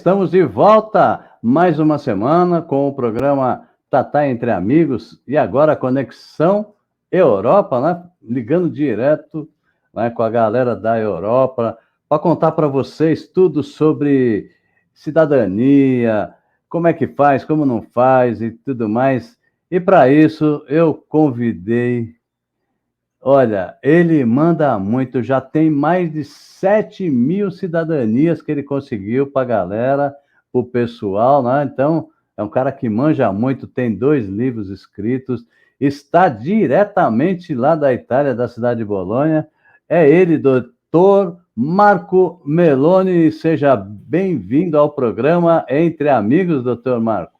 estamos de volta mais uma semana com o programa Tatá Entre Amigos e agora a Conexão Europa, né? Ligando direto, né, com a galera da Europa para contar para vocês tudo sobre cidadania, como é que faz, como não faz e tudo mais. E para isso eu convidei. Olha, ele manda muito, já tem mais de 7.000 cidadanias que ele conseguiu para a galera, para o pessoal, né? Então, é um cara que manja muito, tem 2 livros escritos, está diretamente lá da Itália, da cidade de Bolonha. É ele, doutor Marco Meloni. Seja bem-vindo ao programa Entre Amigos, doutor Marco.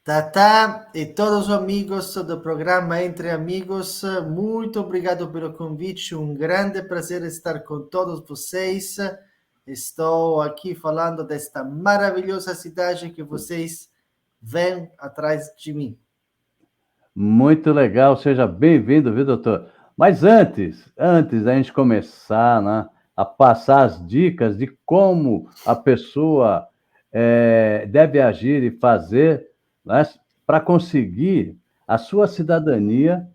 Tatá e todos os amigos do programa Entre Amigos, muito obrigado pelo convite, um grande prazer estar com todos vocês. Estou aqui falando desta maravilhosa cidade que vocês veem atrás de mim. Muito legal, seja bem-vindo, viu, doutor? Mas antes da gente começar, né, a passar as dicas de como a pessoa deve agir e fazer, né, para conseguir a sua cidadania,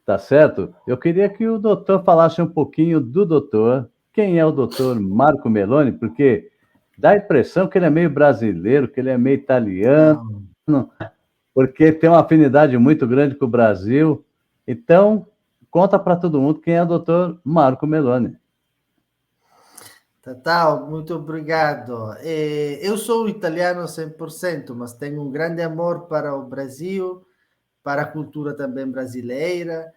tá certo? Eu queria que o doutor falasse um pouquinho do doutor. Quem é o doutor Marco Meloni? Porque dá a impressão que ele é meio brasileiro, que ele é meio italiano, Não. porque tem uma afinidade muito grande com o Brasil. Então, conta para todo mundo quem é o doutor Marco Meloni. Tatá, muito obrigado. Eu sou italiano 100%, mas tenho um grande amor para o Brasil, para a cultura também brasileira,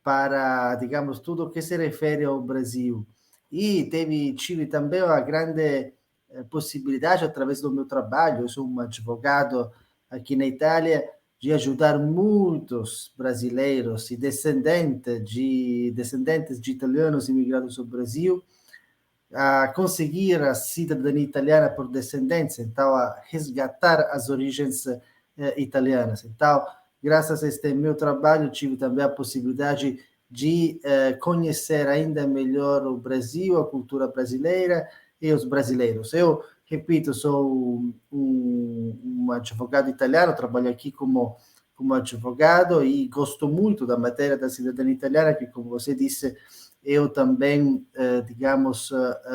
para, digamos, tudo que se refere ao Brasil. E tive também a grande possibilidade, através do meu trabalho, eu sou um advogado aqui na Itália, de ajudar muitos brasileiros e descendentes de italianos imigrados ao Brasil a conseguir a cidadania italiana por descendência, então a resgatar as origens italianas. Então, graças a este meu trabalho, tive também a possibilidade de conhecer ainda melhor o Brasil, a cultura brasileira e os brasileiros. Eu, repito, sou um advogado italiano, trabalho aqui como advogado e gosto muito da matéria da cidadania italiana, que, como você disse, eu também, digamos,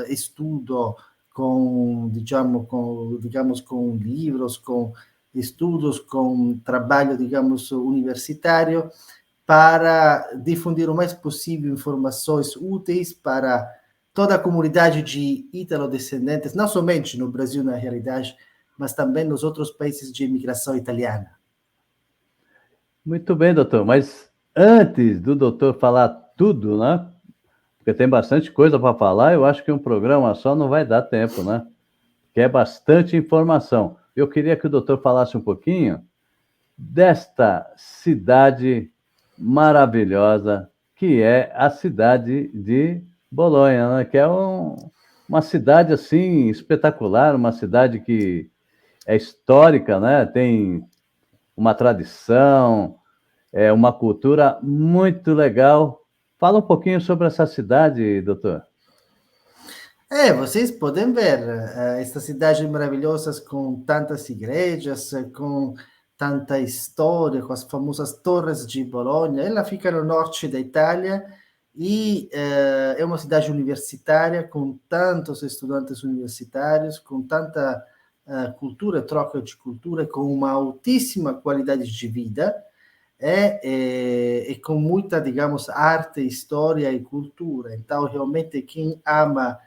estudo com livros, com estudos, com trabalho, digamos, universitário, para difundir o mais possível informações úteis para toda a comunidade de ítalo-descendentes, não somente no Brasil, na realidade, mas também nos outros países de imigração italiana. Muito bem, doutor. Mas antes do doutor falar tudo, né? Porque tem bastante coisa para falar, eu acho que um programa só não vai dar tempo, né? Que é bastante informação. Eu queria que o doutor falasse um pouquinho desta cidade maravilhosa que é a cidade de Bolonha, né? Que é uma cidade assim espetacular, uma cidade que é histórica, né? Tem uma tradição, uma cultura muito legal. Fala um pouquinho sobre essa cidade, doutor. Vocês podem ver estas cidades maravilhosas com tantas igrejas, com tanta história, com as famosas Torres de Bolonha. Ela fica no norte da Itália e é uma cidade universitária com tantos estudantes universitários, com tanta cultura, troca de cultura, com uma altíssima qualidade de vida e com muita, digamos, arte, história e cultura. Então, realmente, quem ama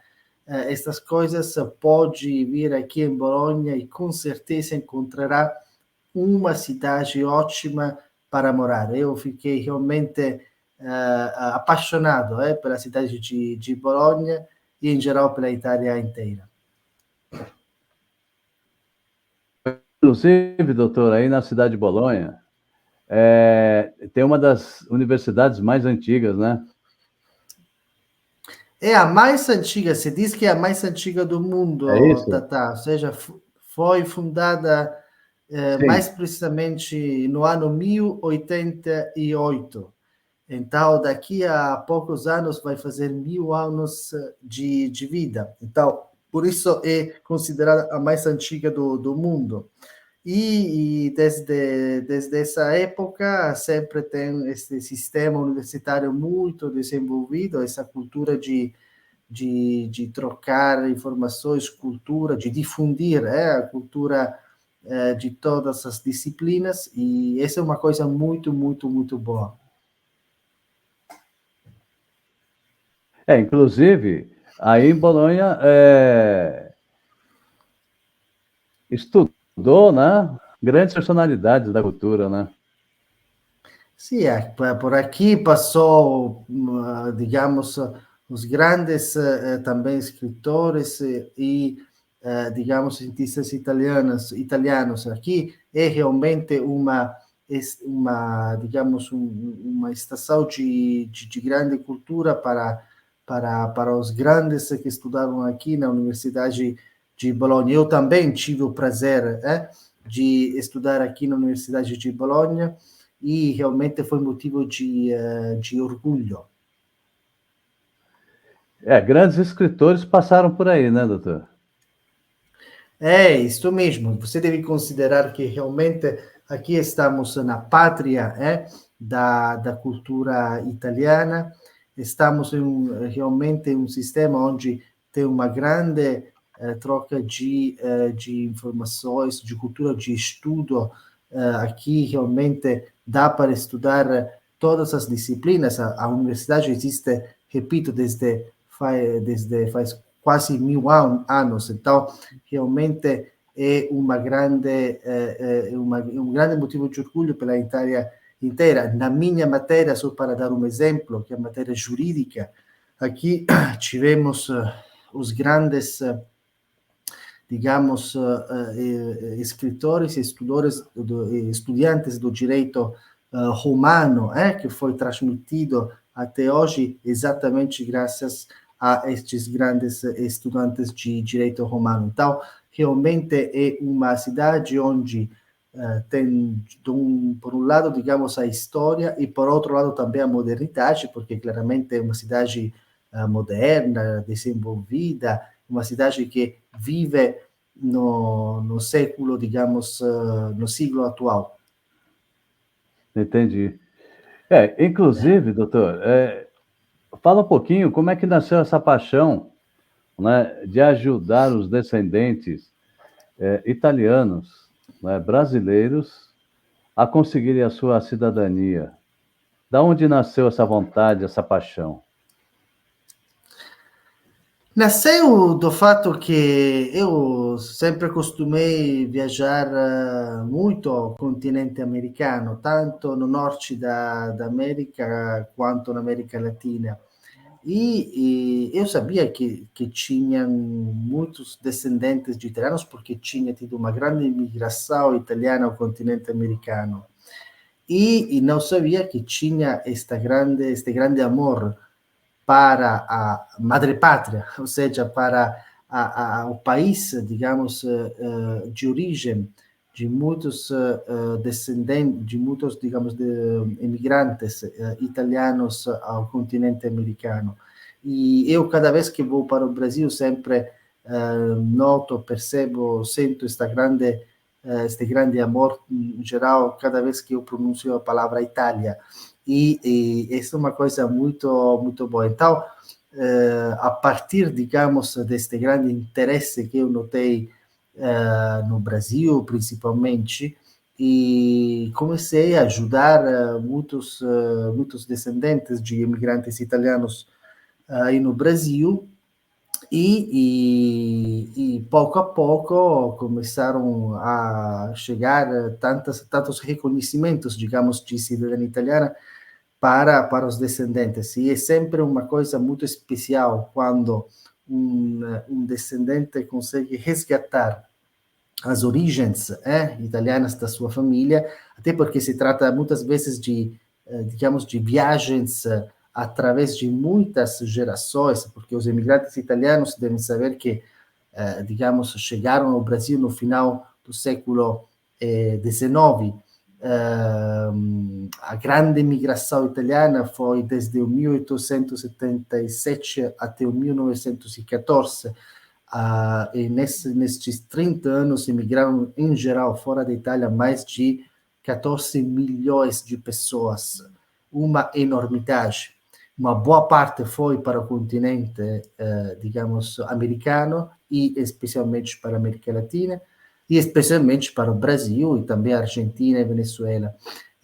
estas coisas pode vir aqui em Bolonha e com certeza encontrará uma cidade ótima para morar. Eu fiquei realmente apaixonado pela cidade de Bolonha e em geral pela Itália inteira. Inclusive, doutor, aí na cidade de Bolonha, tem uma das universidades mais antigas, né? É a mais antiga, se diz que é a mais antiga do É mundo, isso? Tata. Ou seja, foi fundada mais Sim. precisamente no ano 1088. Então, daqui a poucos anos vai fazer 1000 anos de vida. Então, por isso é considerada a mais antiga do mundo. E desde essa época sempre tem esse sistema universitário muito desenvolvido, essa cultura de trocar informações, cultura, de difundir a cultura de todas as disciplinas, e essa é uma coisa muito, muito, muito boa. Inclusive, aí em Bolonha estudou, né, grandes personalidades da cultura, né? Sim, por aqui passou, digamos, os grandes também escritores e, digamos, cientistas italianos. Aqui é realmente digamos, uma estação de grande cultura para os grandes que estudaram aqui na Universidade de Bolonha. Eu também tive o prazer de estudar aqui na Universidade de Bolonha, e realmente foi motivo de orgulho. Grandes escritores passaram por aí, né, doutor? É isso mesmo. Você deve considerar que realmente aqui estamos na pátria da cultura italiana, estamos realmente em um sistema onde tem uma grande troca de informações, de cultura, de estudo. Aqui realmente dá para estudar todas as disciplinas. A universidade existe, repito, desde faz quase 1000 anos, então realmente é um grande motivo de orgulho pela Itália inteira. Na minha matéria, só para dar um exemplo, que é a matéria jurídica, aqui tivemos os grandes, digamos, escritores e estudantes do direito romano, que foi transmitido até hoje exatamente graças a estes grandes estudantes de direito romano. Então, realmente é uma cidade onde tem, por um lado, digamos, a história e, por outro lado, também a modernidade, porque claramente é uma cidade moderna, desenvolvida, uma cidade que vive no século, digamos, no siglo atual. Entendi. Inclusive, doutor, fala um pouquinho como é que nasceu essa paixão, né, de ajudar os descendentes italianos, né, brasileiros, a conseguirem a sua cidadania. Da onde nasceu essa vontade, essa paixão? Nasceu do fato que eu sempre costumei viajar muito ao continente americano, tanto no norte da América quanto na América Latina. E eu sabia que tinham muitos descendentes de italianos, porque tinha tido uma grande imigração italiana ao continente americano. E não sabia que tinha este grande amor para a madre pátria, ou seja, para o país, digamos, de origem de muitos descendentes, de muitos, digamos, imigrantes italianos ao continente americano. E eu, cada vez que vou para o Brasil, sempre noto, percebo, sinto este grande amor em geral, cada vez que eu pronuncio a palavra Itália. E isso é uma coisa muito, muito boa. Então, a partir, digamos, deste grande interesse que eu notei no Brasil, principalmente, e comecei a ajudar muitos descendentes de imigrantes italianos aí no Brasil, e pouco a pouco começaram a chegar tantos reconhecimentos, digamos, de cidadania italiana para os descendentes. E é sempre uma coisa muito especial quando um descendente consegue resgatar as origens italianas da sua família, até porque se trata muitas vezes digamos, de viagens através de muitas gerações, porque os imigrantes italianos devem saber que, digamos, chegaram ao Brasil no final do século XIX. A grande migração italiana foi desde o 1877 até o 1914. E nestes 30 anos emigraram, em geral, fora da Itália, mais de 14 milhões de pessoas, uma enormidade. Uma boa parte foi para o continente, digamos, americano, e especialmente para a América Latina, e especialmente para o Brasil, e também a Argentina e Venezuela.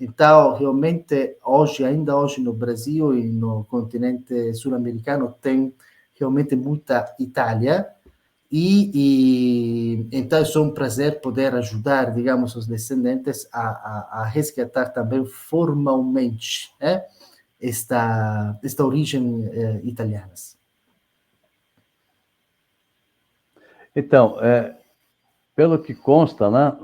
Então, realmente, ainda hoje no Brasil e no continente sul-americano, tem realmente muita Itália, então é só um prazer poder ajudar, digamos, os descendentes a resgatar também formalmente esta origem italiana. Então, pelo que consta, né,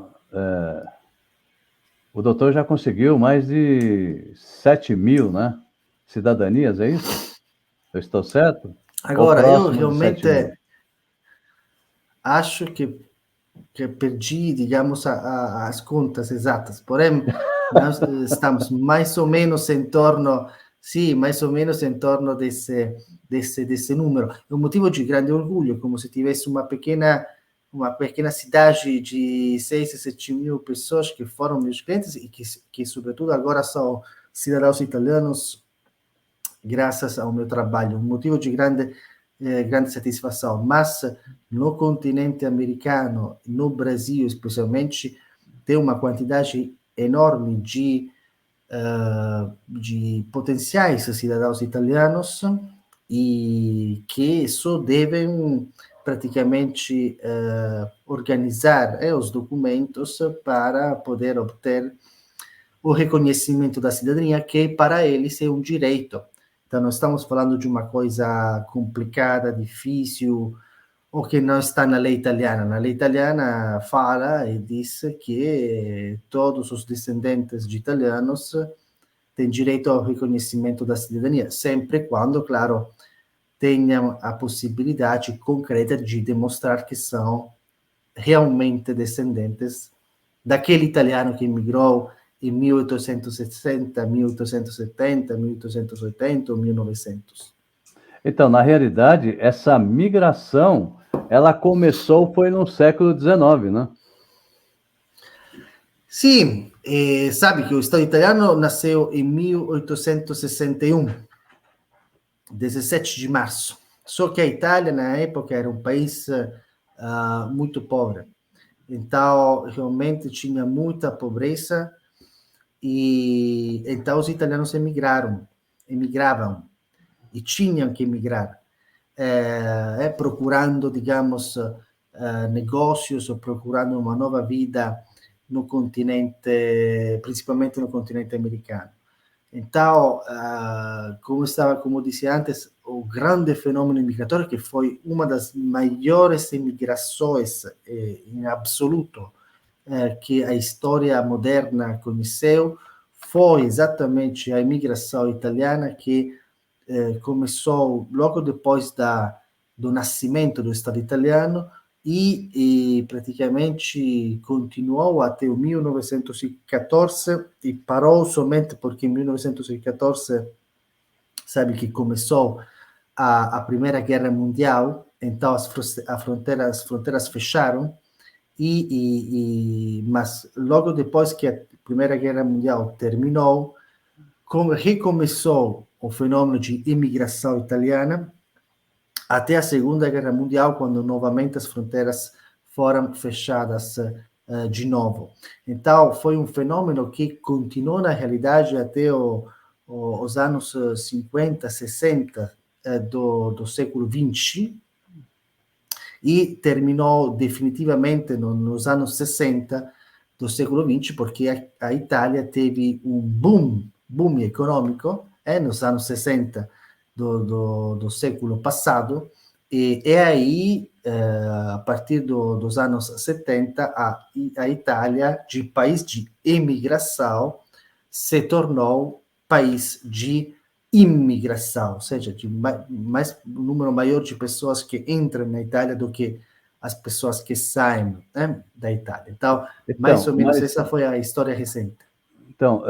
o doutor já conseguiu mais de 7.000, né, cidadanias, é isso? Eu estou certo? Ou Agora, eu próximo de 7.000? realmente acho que perdi, digamos, as contas exatas, porém, nós estamos mais ou menos em torno, sim, mais ou menos em torno desse número. É um motivo de grande orgulho, como se tivesse uma pequena cidade de 6 a 7 mil pessoas que foram meus clientes e que sobretudo, agora são cidadãos italianos, graças ao meu trabalho. Um motivo de grande satisfação. Mas no continente americano, no Brasil especialmente, tem uma quantidade enorme de potenciais cidadãos italianos e que só devem praticamente organizar os documentos para poder obter o reconhecimento da cidadania, que para eles é um direito. Então, não estamos falando de uma coisa complicada, difícil, ou que não está na lei italiana. Na lei italiana fala e diz que todos os descendentes de italianos têm direito ao reconhecimento da cidadania, sempre quando, claro, tenham a possibilidade concreta de demonstrar que são realmente descendentes daquele italiano que emigrou em 1860, 1870, 1880 ou 1900. Então, na realidade, essa migração, ela começou, foi no século XIX, né? Sim, sabe que o Estado italiano nasceu em 1861, 17 de março. Só que a Itália, na época, era um país muito pobre. Então, realmente tinha muita pobreza e então os italianos emigravam e tinham que emigrar, procurando, digamos, negócios ou procurando uma nova vida no continente, principalmente no continente americano. Então, como disse antes, o grande fenômeno migratório, que foi uma das maiores imigrações em absoluto que a história moderna conheceu, foi exatamente a imigração italiana que começou logo depois do nascimento do Estado italiano e praticamente continuou até o 1914 e parou somente porque em 1914 sabe que começou a Primeira Guerra Mundial, então as fronteiras fecharam mas logo depois que a Primeira Guerra Mundial terminou, recomeçou o fenômeno de imigração italiana até a Segunda Guerra Mundial, quando novamente as fronteiras foram fechadas de novo. Então, foi um fenômeno que continuou na realidade até os anos 50, 60 do século XX, e terminou definitivamente nos anos 60 do século XX, porque a Itália teve um boom econômico nos anos 60 do século passado, e aí, a partir dos anos 70, a Itália, de país de imigração, se tornou país de imigração, ou seja, de um número maior de pessoas que entram na Itália do que as pessoas que saem da Itália. Então, mais ou menos essa foi a história recente. Então,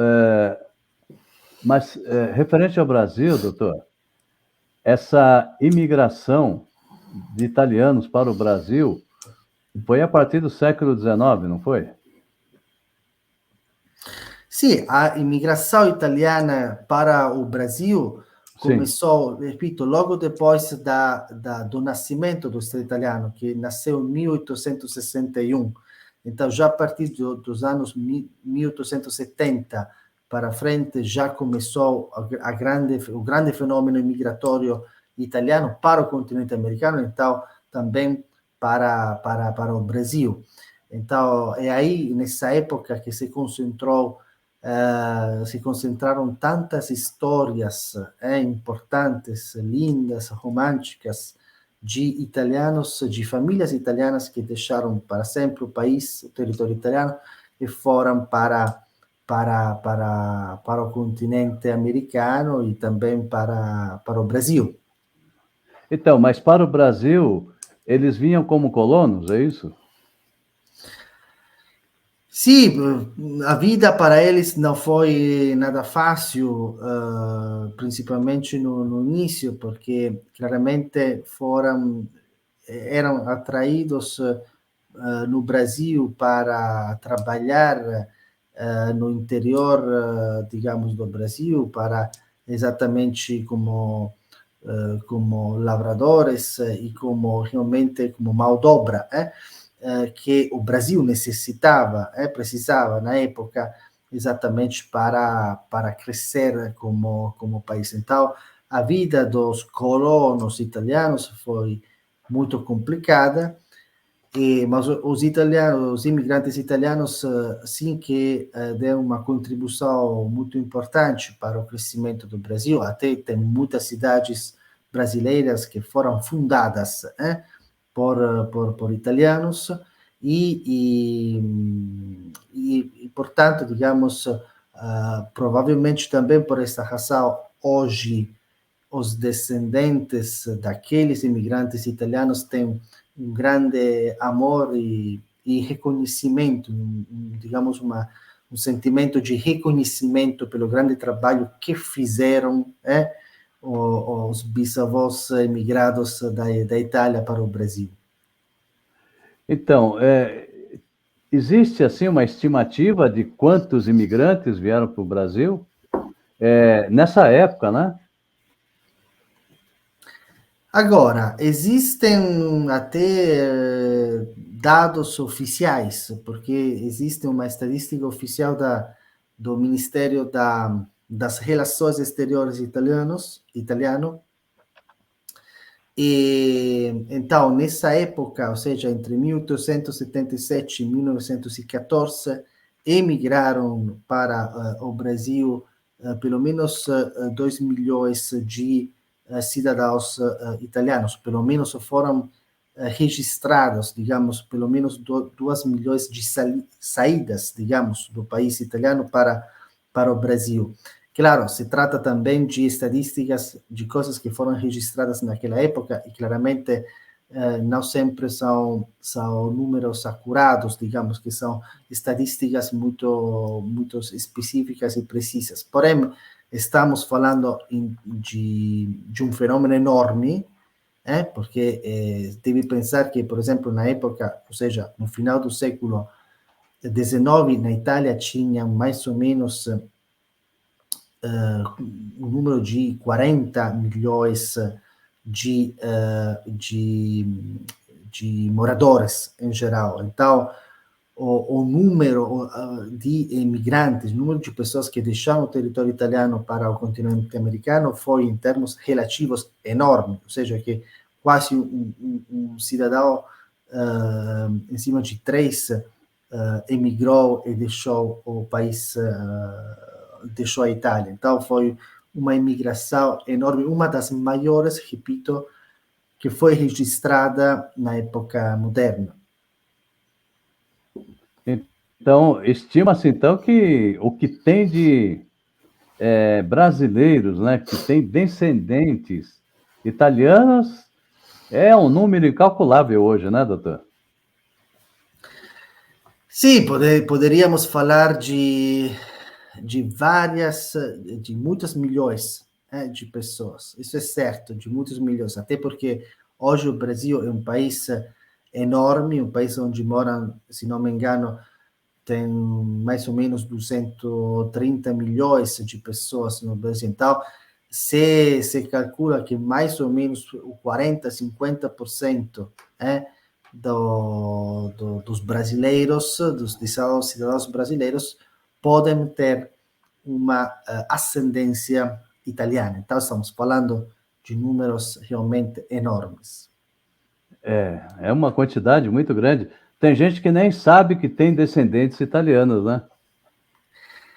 mas referente ao Brasil, doutor, essa imigração, de italianos para o Brasil foi a partir do século XIX, não foi? Sim, a imigração italiana para o Brasil Sim. começou, repito, logo depois do nascimento do Estado italiano, que nasceu em 1861. Então, já a partir dos anos 1870 para frente, já começou o grande fenômeno migratório italiano para o continente americano, então também para o Brasil. Então, é aí, nessa época, que se concentraram tantas histórias importantes, lindas, românticas, de italianos, de famílias italianas que deixaram para sempre o país, o território italiano, e foram para o continente americano e também para o Brasil. Então, mas para o Brasil, eles vinham como colonos, é isso? Sim, a vida para eles não foi nada fácil, principalmente no início, porque claramente eram atraídos no Brasil para trabalhar no interior, digamos, do Brasil, para exatamente como lavradores e como realmente como mão de obra, que o Brasil necessitava, precisava na época exatamente para crescer como país. Então, a vida dos colonos italianos foi muito complicada, mas os imigrantes italianos, sim que deram uma contribuição muito importante para o crescimento do Brasil. Até tem muitas cidades brasileiras que foram fundadas por italianos portanto, digamos, provavelmente também por esta razão, hoje os descendentes daqueles imigrantes italianos têm um grande amor e reconhecimento, digamos, um sentimento de reconhecimento pelo grande trabalho que fizeram os bisavós emigrados da Itália para o Brasil. Então, existe assim uma estimativa de quantos imigrantes vieram para o Brasil nessa época, né? Agora, existem até dados oficiais, porque existe uma estatística oficial do Ministério das Relações Exteriores italiano. E, então, nessa época, ou seja, entre 1877 e 1914, emigraram para o Brasil pelo menos 2 milhões de cidadãos italianos, pelo menos foram registrados, digamos, pelo menos 2 milhões de saídas, digamos, do país italiano para o Brasil. Claro, se trata também de estatísticas de coisas que foram registradas naquela época e claramente não sempre são números acurados, digamos que são estatísticas muito específicas e precisas. Porém, estamos falando de um fenômeno enorme, porque deve pensar que, por exemplo, na época, ou seja, no final do século XIX, na Itália tinha mais ou menos um número de 40 milhões de moradores em geral. Então, o número de imigrantes, o número de pessoas que deixaram o território italiano para o continente americano foi, em termos relativos, enorme. Ou seja, que quase um cidadão em cima de 3 emigrou e deixou o país, deixou a Itália. Então, foi uma imigração enorme, uma das maiores, repito, que foi registrada na época moderna. Então, estima-se então que o que tem de brasileiros, né, que tem descendentes italianos, é um número incalculável hoje, né, doutor? Sim, poderíamos falar de muitos milhões de pessoas. Isso é certo, de muitos milhões, até porque Hoje o Brasil é um país enorme, um país onde moram, se não me engano, tem mais ou menos 230 milhões de pessoas no Brasil. Então, se calcula que mais ou menos 40%, 50% dos brasileiros, dos cidadãos brasileiros, podem ter uma ascendência italiana. Então, estamos falando de números realmente enormes. É uma quantidade muito grande. Tem gente que nem sabe que tem descendentes italianos, né?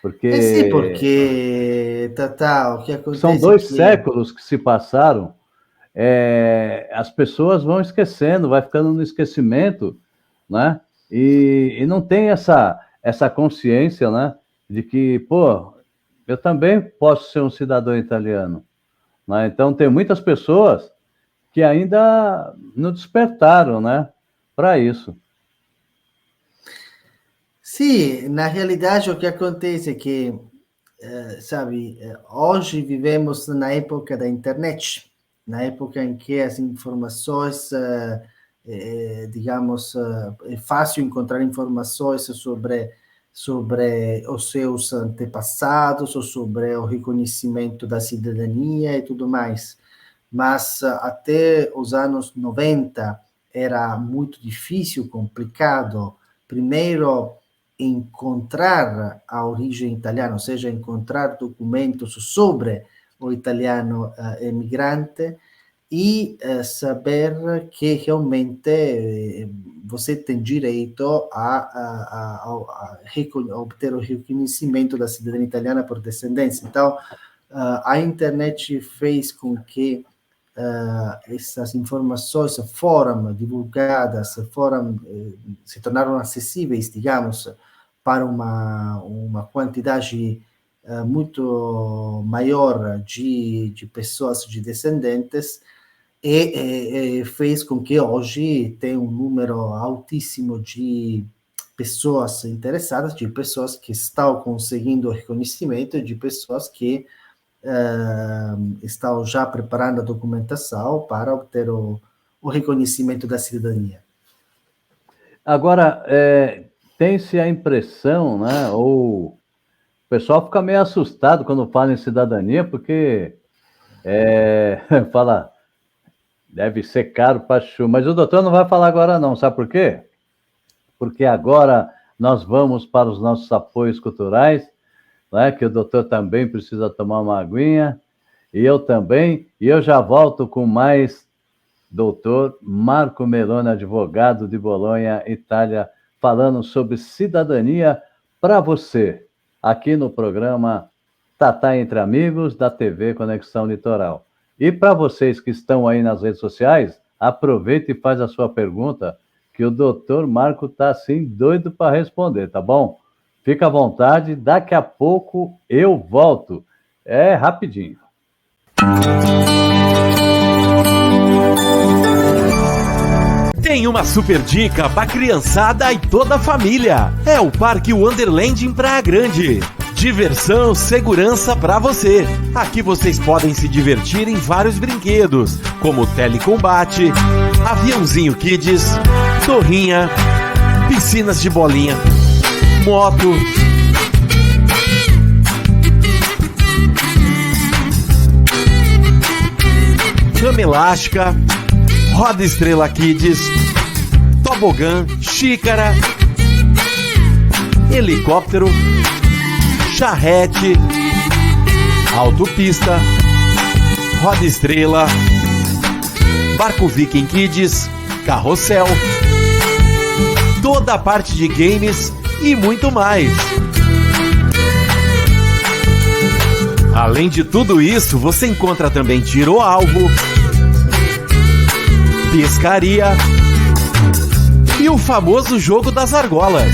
Porque... Sim, porque, Tata, o que acontece são 2 séculos que se passaram, as pessoas vão esquecendo, vai ficando no esquecimento, né? E não tem essa consciência, né? De que, pô, eu também posso ser um cidadão italiano, né? Então, tem muitas pessoas que ainda não despertaram, né? Para isso. Sim, na realidade o que acontece é que, hoje vivemos na época da internet, na época em que as informações, digamos, é fácil encontrar informações sobre os seus antepassados, ou sobre o reconhecimento da cidadania e tudo mais. Mas até os anos 90 era muito difícil, complicado, primeiro encontrar a origem italiana, ou seja, encontrar documentos sobre o italiano emigrante e saber que realmente você tem direito a obter o reconhecimento da cidadania italiana por descendência. Então, a internet fez com que essas informações foram divulgadas, se tornaram acessíveis, digamos, para uma quantidade muito maior de pessoas, de descendentes, e fez com que hoje tenha um número altíssimo de pessoas interessadas, de pessoas que estão conseguindo o reconhecimento, de pessoas que estão já preparando a documentação para obter o reconhecimento da cidadania. Agora, tem-se a impressão, né, ou o pessoal fica meio assustado quando fala em cidadania, porque fala, deve ser caro para chuva, mas o doutor não vai falar agora não, sabe por quê? Porque agora nós vamos para os nossos apoios culturais, né, que o doutor também precisa tomar uma aguinha, e eu também, e eu já volto com mais doutor Marco Meloni, advogado de Bolonha, Itália, falando sobre cidadania para você, aqui no programa Tatá Entre Amigos, da TV Conexão Litoral. E para vocês que estão aí nas redes sociais, aproveita e faz a sua pergunta, que o doutor Marco está assim doido para responder, tá bom? Fica à vontade, daqui a pouco eu volto. É rapidinho. Tem uma super dica para criançada e toda a família. É o Parque Wonderland em Praia Grande. Diversão, segurança para você. Aqui vocês podem se divertir em vários brinquedos, como telecombate, aviãozinho kids, torrinha, piscinas de bolinha, moto, cama elástica, roda estrela kids, tobogã, xícara, helicóptero, charrete, autopista, roda estrela, barco Viking Kids, carrossel, toda a parte de games e muito mais. Além de tudo isso, você encontra também tiro ao alvo, pescaria e o famoso jogo das argolas.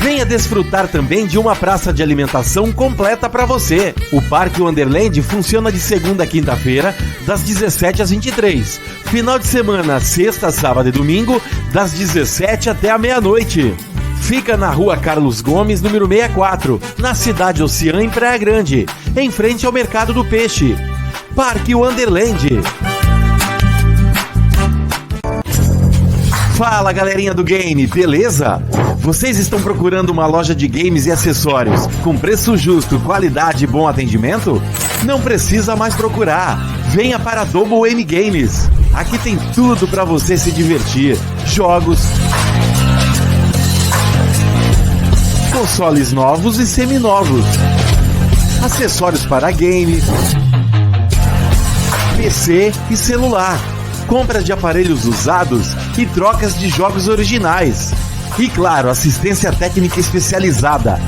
Venha desfrutar também de uma praça de alimentação completa para você. O Parque Wonderland funciona de segunda a quinta-feira, das 17 às 23. Final de semana, sexta, sábado e domingo, das 17 até a meia-noite. Fica na Rua Carlos Gomes, número 64, na Cidade Oceã, em Praia Grande, em frente ao Mercado do Peixe. Parque Wonderland. Fala, galerinha do game, beleza? Vocês estão procurando uma loja de games e acessórios com preço justo, qualidade e bom atendimento? Não precisa mais procurar. Venha para a Double M Games. Aqui tem tudo para você se divertir. Jogos, consoles novos e seminovos, acessórios para game, PC e celular, compra de aparelhos usados e trocas de jogos originais. E claro, assistência técnica especializada.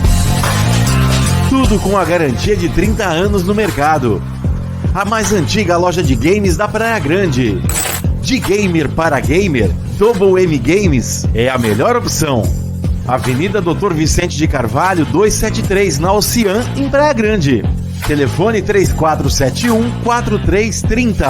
Tudo com a garantia de 30 anos no mercado. A mais antiga loja de games da Praia Grande. De gamer para gamer, Double M Games é a melhor opção. Avenida Dr. Vicente de Carvalho, 273, na Ocean, em Praia Grande. Telefone 3471-4330.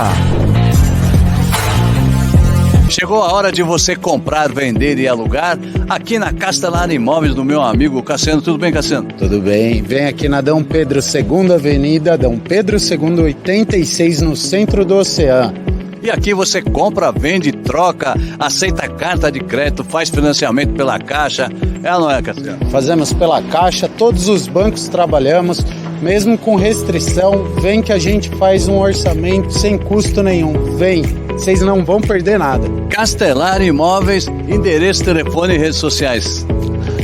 Chegou a hora de você comprar, vender e alugar aqui na Castelar Imóveis do meu amigo Cassiano. Tudo bem, Cassiano? Tudo bem. Vem aqui na Dom Pedro II Avenida, Dom Pedro II 86, no centro do Oceano. E aqui você compra, vende, troca, aceita carta de crédito, faz financiamento pela Caixa. É ou não é, Cassiano? Fazemos pela Caixa, todos os bancos trabalhamos, mesmo com restrição. Vem que a gente faz um orçamento sem custo nenhum. Vem, vocês não vão perder nada. Castelar Imóveis, endereço, telefone e redes sociais.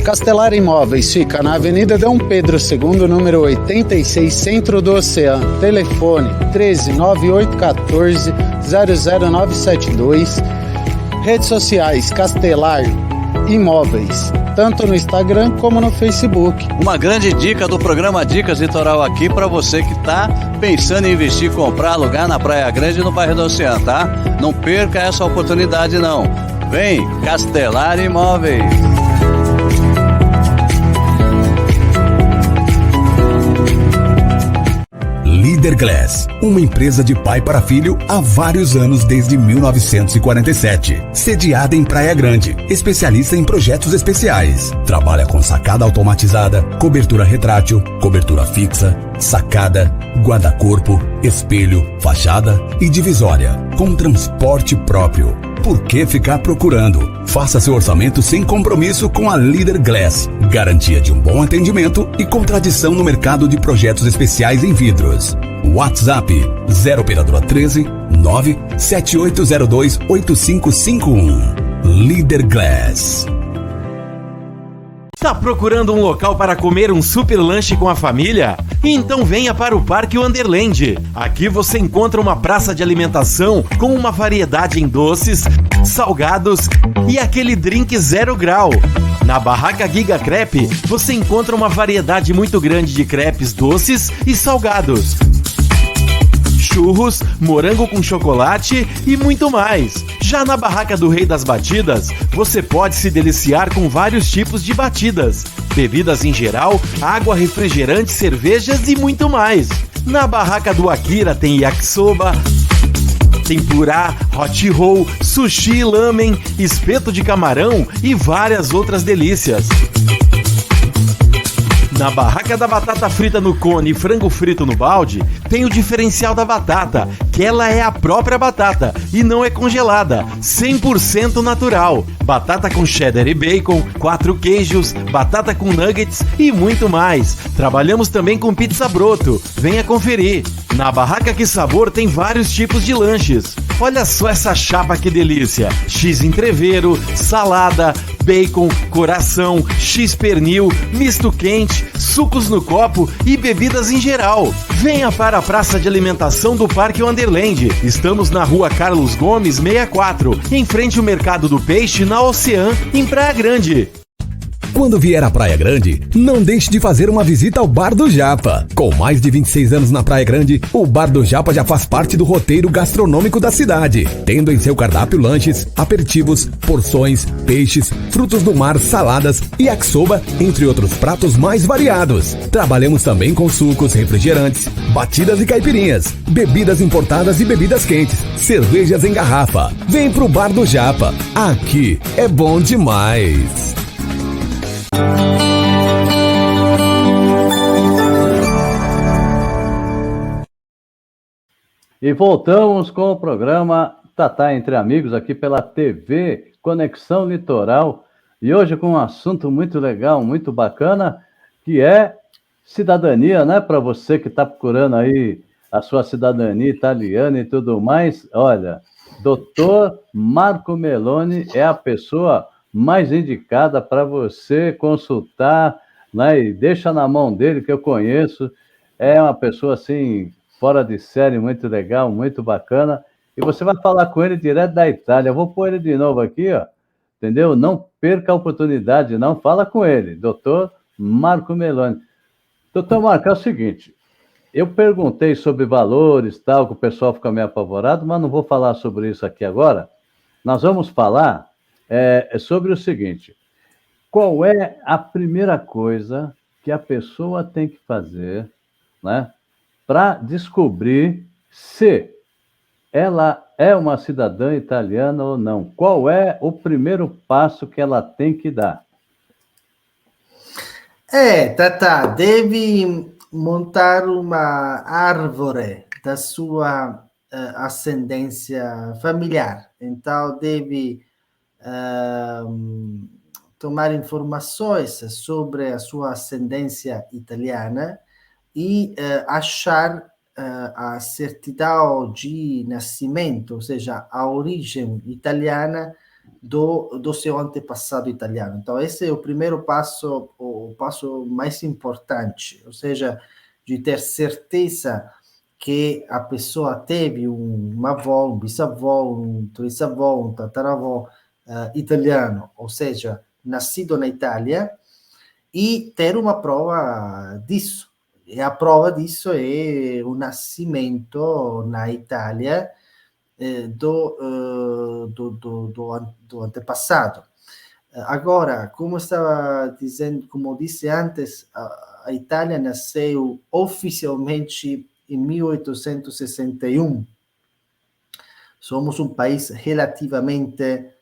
Castelar Imóveis fica na Avenida Dom Pedro II, número 86, centro do Oceano. Telefone 139814-00972. Redes sociais Castelar Imóveis, tanto no Instagram como no Facebook. Uma grande dica do programa Dicas Litoral aqui para você que está pensando em investir, comprar, alugar na Praia Grande e no bairro do Oceano, tá? Não perca essa oportunidade não. Vem, Castelar Imóveis. Leader Glass, uma empresa de pai para filho há vários anos, desde 1947. Sediada em Praia Grande, especialista em projetos especiais. Trabalha com sacada automatizada, cobertura retrátil, cobertura fixa, sacada, guarda-corpo, espelho, fachada e divisória, com transporte próprio. Por que ficar procurando? Faça seu orçamento sem compromisso com a Leader Glass. Garantia de um bom atendimento e com tradição no mercado de projetos especiais em vidros. WhatsApp 0 operadora 13 97802 8551. Leader Glass. Tá procurando um local para comer um super lanche com a família? Então venha para o Parque Wonderland. Aqui você encontra uma praça de alimentação com uma variedade em doces, salgados e aquele drink 0 grau. Na Barraca Giga Crepe, você encontra uma variedade muito grande de crepes doces e salgados, churros, morango com chocolate e muito mais. Já na Barraca do Rei das Batidas, você pode se deliciar com vários tipos de batidas, bebidas em geral, água, refrigerante, cervejas e muito mais. Na Barraca do Akira tem yakisoba, tempurá, hot roll, sushi, lamen, espeto de camarão e várias outras delícias. Na Barraca da Batata Frita no Cone e Frango Frito no Balde, tem o diferencial da batata, que ela é a própria batata e não é congelada, 100% natural. Batata com cheddar e bacon, 4 queijos, batata com nuggets e muito mais. Trabalhamos também com pizza broto, venha conferir. Na Barraca Que Sabor tem vários tipos de lanches. Olha só essa chapa que delícia! X entreveiro, salada, bacon, coração, X pernil, misto quente, sucos no copo e bebidas em geral. Venha para a Praça de Alimentação do Parque Wonderland. Estamos na Rua Carlos Gomes, 64, em frente ao Mercado do Peixe, na Ocean, em Praia Grande. Quando vier à Praia Grande, não deixe de fazer uma visita ao Bar do Japa. Com mais de 26 anos na Praia Grande, o Bar do Japa já faz parte do roteiro gastronômico da cidade, tendo em seu cardápio lanches, aperitivos, porções, peixes, frutos do mar, saladas e yakisoba, entre outros pratos mais variados. Trabalhamos também com sucos, refrigerantes, batidas e caipirinhas, bebidas importadas e bebidas quentes, cervejas em garrafa. Vem pro Bar do Japa. Aqui é bom demais. E voltamos com o programa Tatá Entre Amigos, aqui pela TV Conexão Litoral, e hoje com um assunto muito legal, muito bacana, que é cidadania, né? Para você que está procurando aí a sua cidadania italiana e tudo mais, olha, doutor Marco Meloni é a pessoa mais indicada para você consultar, né? E deixa na mão dele, que eu conheço, é uma pessoa assim, fora de série, muito legal, muito bacana, e você vai falar com ele direto da Itália. Eu vou pôr ele de novo aqui, ó, entendeu? Não perca a oportunidade, não. Fala com ele, doutor Marco Meloni. Doutor Marco, é o seguinte, eu perguntei sobre valores, tal, que o pessoal fica meio apavorado, mas não vou falar sobre isso aqui agora. Nós vamos falar sobre o seguinte, qual é a primeira coisa que a pessoa tem que fazer, né, para descobrir se ela é uma cidadã italiana ou não? Qual é o primeiro passo que ela tem que dar? Tata, deve montar uma árvore da sua ascendência familiar. Então, deve tomar informações sobre a sua ascendência italiana e achar a certidão de nascimento, ou seja, a origem italiana do seu antepassado italiano. Então, esse é o primeiro passo, o passo mais importante, ou seja, de ter certeza que a pessoa teve uma avó, um bisavó, um trisavó, um tataravó italiano, ou seja, nascido na Itália, e ter uma prova disso. E a prova disso é o nascimento na Itália do antepassado. Agora, como estava dizendo, como disse antes, a Itália nasceu oficialmente em 1861. Somos um país relativamente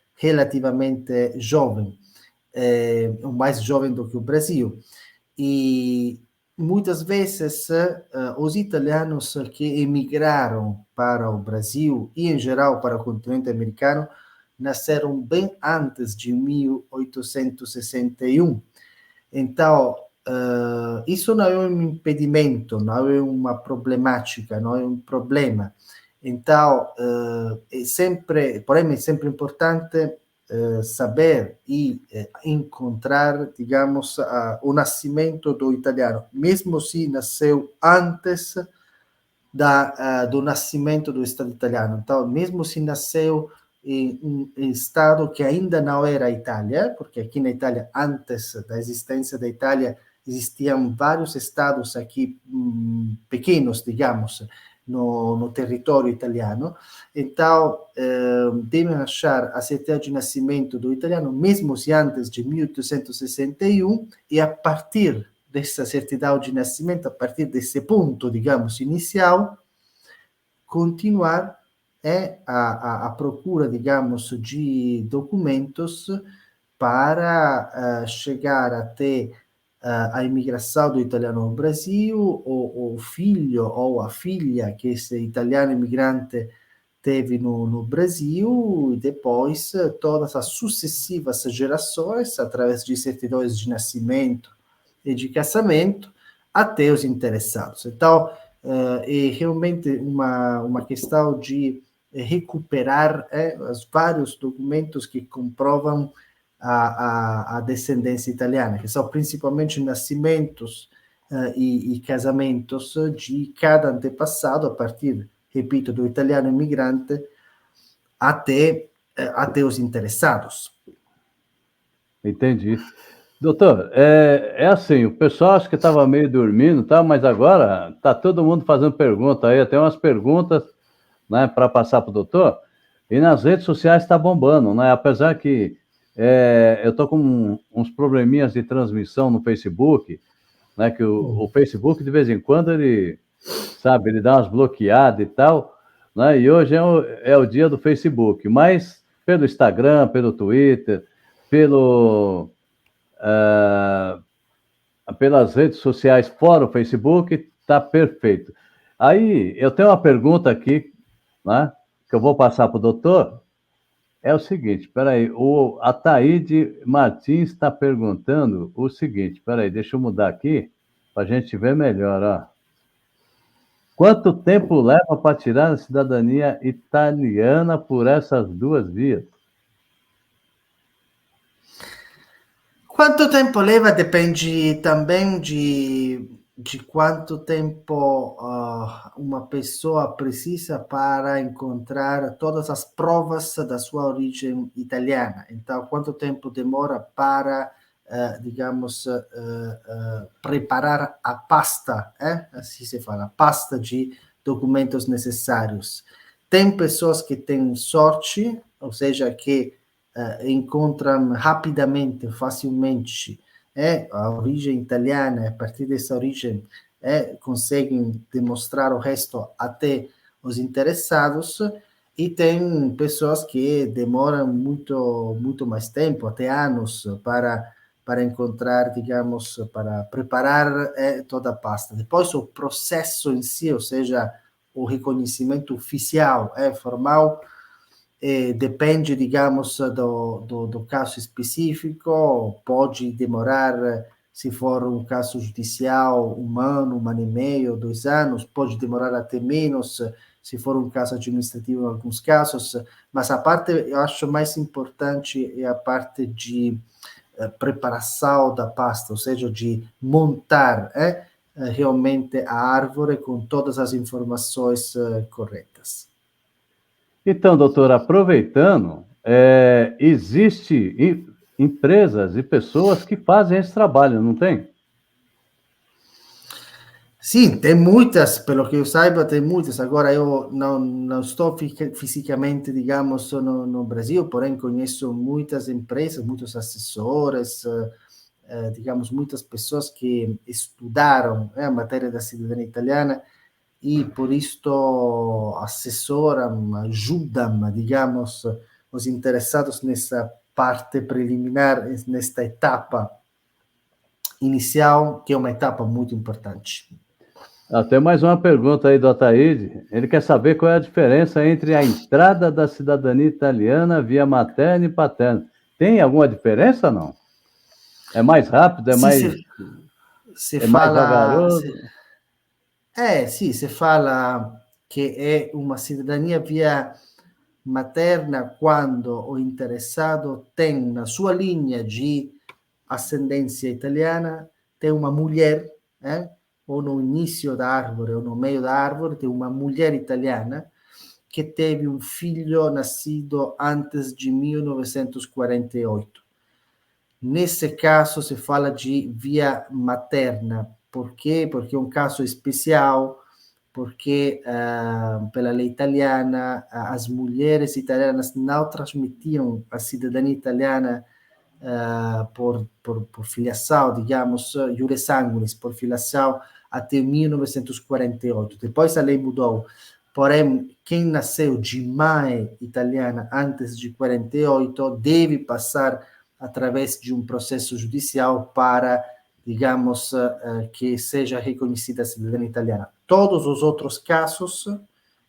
jovem, mais jovem do que o Brasil. E muitas vezes os italianos que emigraram para o Brasil e, em geral, para o continente americano, nasceram bem antes de 1861. Então, isso não é um impedimento, não é uma problemática, não é um problema. Então, porém, é sempre importante saber e encontrar, digamos, o nascimento do italiano, mesmo se nasceu antes do nascimento do Estado italiano. Então, mesmo se nasceu em um Estado que ainda não era Itália, porque aqui na Itália, antes da existência da Itália, existiam vários estados aqui pequenos, digamos, no território italiano. Então, devem achar a certidão de nascimento do italiano, mesmo se antes de 1861, e a partir dessa certidão de nascimento, a partir desse ponto, digamos, inicial, continuar a procura, digamos, de documentos para chegar até a imigração do italiano no Brasil, o filho ou a filha que esse italiano imigrante teve no Brasil, e depois todas as sucessivas gerações, através de certidões de nascimento e de casamento, até os interessados. Então, é realmente uma questão de recuperar os vários documentos que comprovam a descendência italiana, que são principalmente nascimentos e casamentos de cada antepassado, a partir, repito, do italiano imigrante até os interessados. Entendi. Doutor, é assim, o pessoal acho que estava meio dormindo, tá? Mas agora está todo mundo fazendo pergunta aí, até umas perguntas, né, para passar para o doutor, e nas redes sociais está bombando, né? Apesar que eu estou com uns probleminhas de transmissão no Facebook, né? Que o Facebook, de vez em quando, ele dá umas bloqueadas e tal, né? E hoje é o dia do Facebook, mas pelo Instagram, pelo Twitter, pelas redes sociais fora o Facebook, está perfeito. Aí, eu tenho uma pergunta aqui, né? que eu vou passar para o doutor, é o seguinte, peraí, o Ataíde Martins está perguntando o seguinte, peraí, deixa eu mudar aqui, para a gente ver melhor, ó. Quanto tempo leva para tirar a cidadania italiana por essas duas vias? Quanto tempo leva depende também de quanto tempo uma pessoa precisa para encontrar todas as provas da sua origem italiana. Então, quanto tempo demora para, digamos, preparar a pasta, assim se fala, pasta de documentos necessários. Tem pessoas que têm sorte, ou seja, que encontram rapidamente, facilmente, a origem italiana, a partir dessa origem conseguem demonstrar o resto até os interessados, e tem pessoas que demoram muito mais tempo, até anos, para encontrar, digamos, para preparar toda a pasta. Depois o processo em si, ou seja, o reconhecimento oficial, formal, depende, digamos, do caso específico, pode demorar, se for um caso judicial, um ano e meio, 2 anos, pode demorar até menos, se for um caso administrativo em alguns casos, mas a parte, eu acho, mais importante é a parte de preparação da pasta, ou seja, de montar realmente a árvore com todas as informações corretas. Então, doutor, aproveitando, existe empresas e pessoas que fazem esse trabalho, não tem? Sim, tem muitas, pelo que eu saiba, tem muitas. Agora, eu não estou fisicamente, digamos, no Brasil, porém conheço muitas empresas, muitos assessores, digamos, muitas pessoas que estudaram a matéria da cidadania italiana e por isto assessoram, ajudam, digamos, os interessados nessa parte preliminar, nesta etapa inicial, que é uma etapa muito importante. Tem mais uma pergunta aí do Ataíde. Ele quer saber qual é a diferença entre a entrada da cidadania italiana via materna e paterna. Tem alguma diferença, não? É mais rápido, é Sim, mais... se é fala, mais vagaroso? sì, si fala che è una cidadania via materna quando o interessato tem na sua linha de ascendência italiana, tem uma mulher, ou no início da árvore, ou no meio da árvore, tem uma mulher italiana che teve um filho nascido antes de 1948. Nesse caso, se fala de via materna. Por quê? Porque é um caso especial, porque pela lei italiana, as mulheres italianas não transmitiam a cidadania italiana por filiação, digamos, iure sanguinis, por filiação, até 1948. Depois a lei mudou. Porém, quem nasceu de mãe italiana antes de 48 deve passar através de um processo judicial para, digamos, que seja reconhecida a cidadania italiana. Todos os outros casos,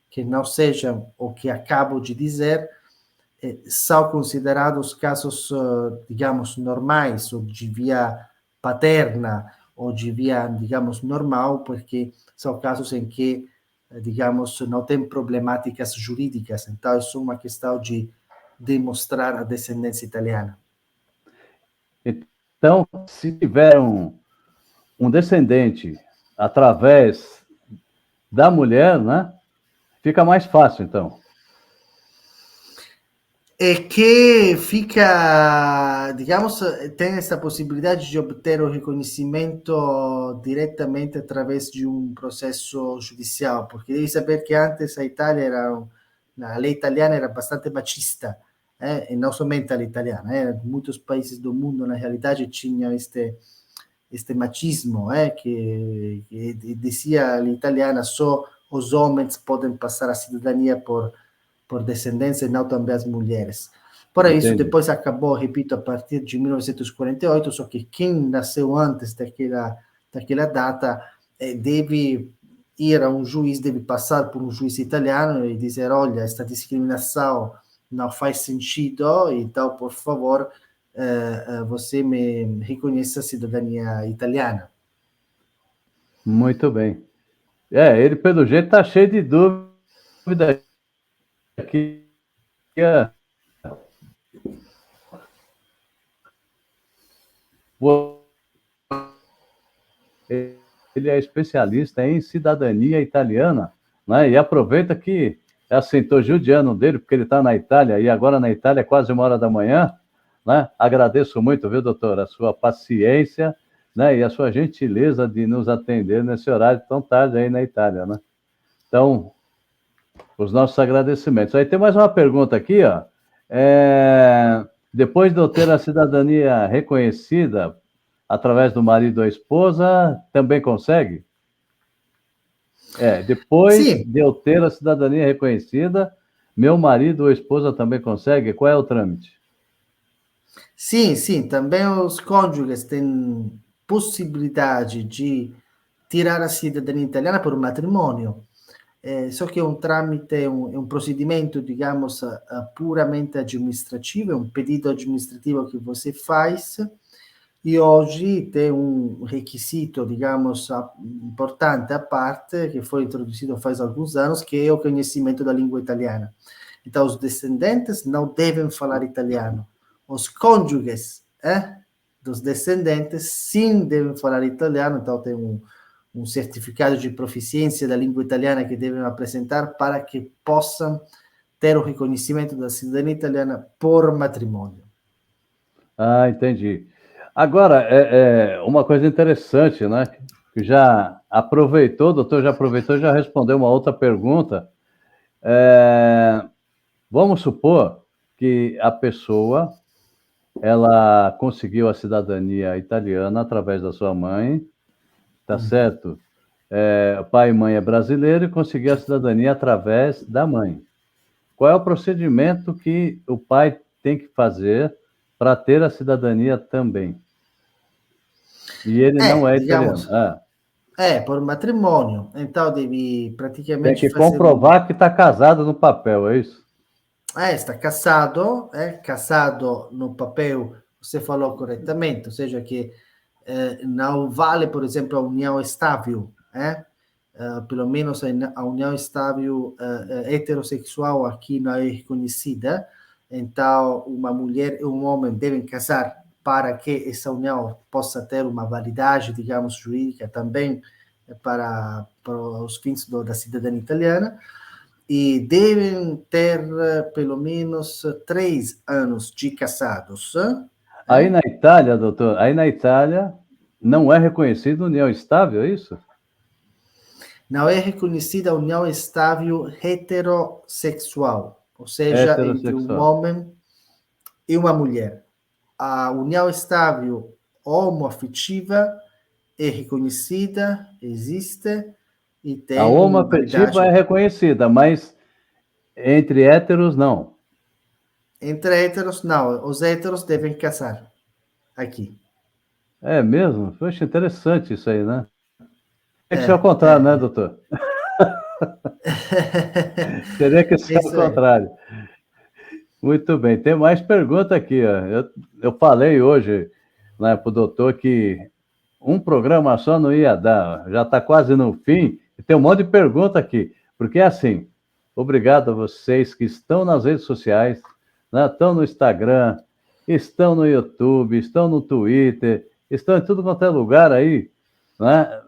que não sejam o que acabo de dizer, são considerados casos, digamos, normais, ou de via paterna, ou de via, digamos, normal, porque são casos em que, digamos, não tem problemáticas jurídicas, então é só uma questão de demonstrar a descendência italiana. Então, se tiver um descendente através da mulher, né, fica mais fácil, então. É que fica, digamos, tem essa possibilidade de obter o reconhecimento diretamente através de um processo judicial, porque deve saber que antes a Itália a lei italiana era bastante machista, e não somente a lei italiana, muitos países do mundo na realidade tinham este machismo, que dizia a lei italiana só os homens podem passar a cidadania por descendência e não também as mulheres. Porém, isso depois acabou, repito, a partir de 1948, só que quem nasceu antes daquela data deve ir a um juiz, deve passar por um juiz italiano e dizer, olha, esta discriminação não faz sentido, então, por favor, você me reconheça a cidadania italiana. Muito bem. Ele, pelo jeito, está cheio de dúvida aqui. Ele é especialista em cidadania italiana, né? E aproveita que assim, estou judiando dele, porque ele está na Itália, e agora na Itália é quase 1h da manhã, né? Agradeço muito, viu, doutor, a sua paciência, né? E a sua gentileza de nos atender nesse horário tão tarde aí na Itália, né? Então, os nossos agradecimentos. Aí tem mais uma pergunta aqui, ó. Depois de eu ter a cidadania reconhecida através do marido ou esposa, também consegue? Depois Sim. de eu ter a cidadania reconhecida, meu marido ou esposa também consegue? Qual é o trâmite? Sim, também os cônjuges têm possibilidade de tirar a cidadania italiana por matrimônio. Só que é um trâmite, é um procedimento, digamos, puramente administrativo, é um pedido administrativo que você faz, e hoje tem um requisito, digamos, importante à parte, que foi introduzido faz alguns anos, que é o conhecimento da língua italiana. Então, os descendentes não devem falar italiano. Os cônjuges dos descendentes sim devem falar italiano, então tem um certificado de proficiência da língua italiana que devem apresentar para que possam ter o reconhecimento da cidadania italiana por matrimônio. Ah, entendi. Agora, uma coisa interessante, né? Que já aproveitou, o doutor já aproveitou e já respondeu uma outra pergunta. Vamos supor que a pessoa ela conseguiu a cidadania italiana através da sua mãe, tá certo? Pai e mãe é brasileiro e conseguiu a cidadania através da mãe. Qual é o procedimento que o pai tem que fazer para ter a cidadania também? E ele não é italiano. Digamos, por matrimônio. Então deve Tem praticamente que fazer comprovar que está casado no papel, é isso? está casado no papel, você falou corretamente, ou seja, que não vale, por exemplo, a união estável, pelo menos a união estável heterossexual aqui não é reconhecida, então uma mulher e um homem devem casar para que essa união possa ter uma validade, digamos, jurídica também para os fins da cidadania italiana, e devem ter pelo menos 3 anos de casados. Aí na Itália, doutor, não é reconhecido união estável, é isso? Não é reconhecida a união estável heterossexual, ou seja, entre um homem e uma mulher. A união estável homoafetiva é reconhecida, existe e tem a homoafetiva é reconhecida, mas entre héteros não. Entre héteros não, os héteros devem casar aqui. É mesmo? Poxa, interessante isso aí, né? Tem que ser ao contrário, né, doutor? Teria que ser ao contrário. Muito bem, tem mais pergunta aqui. Ó. Eu falei hoje, né, para o doutor que um programa só não ia dar, já está quase no fim, e tem um monte de pergunta aqui, porque é assim, obrigado a vocês que estão nas redes sociais, né, estão no Instagram, estão no YouTube, estão no Twitter, estão em tudo quanto é lugar aí, né,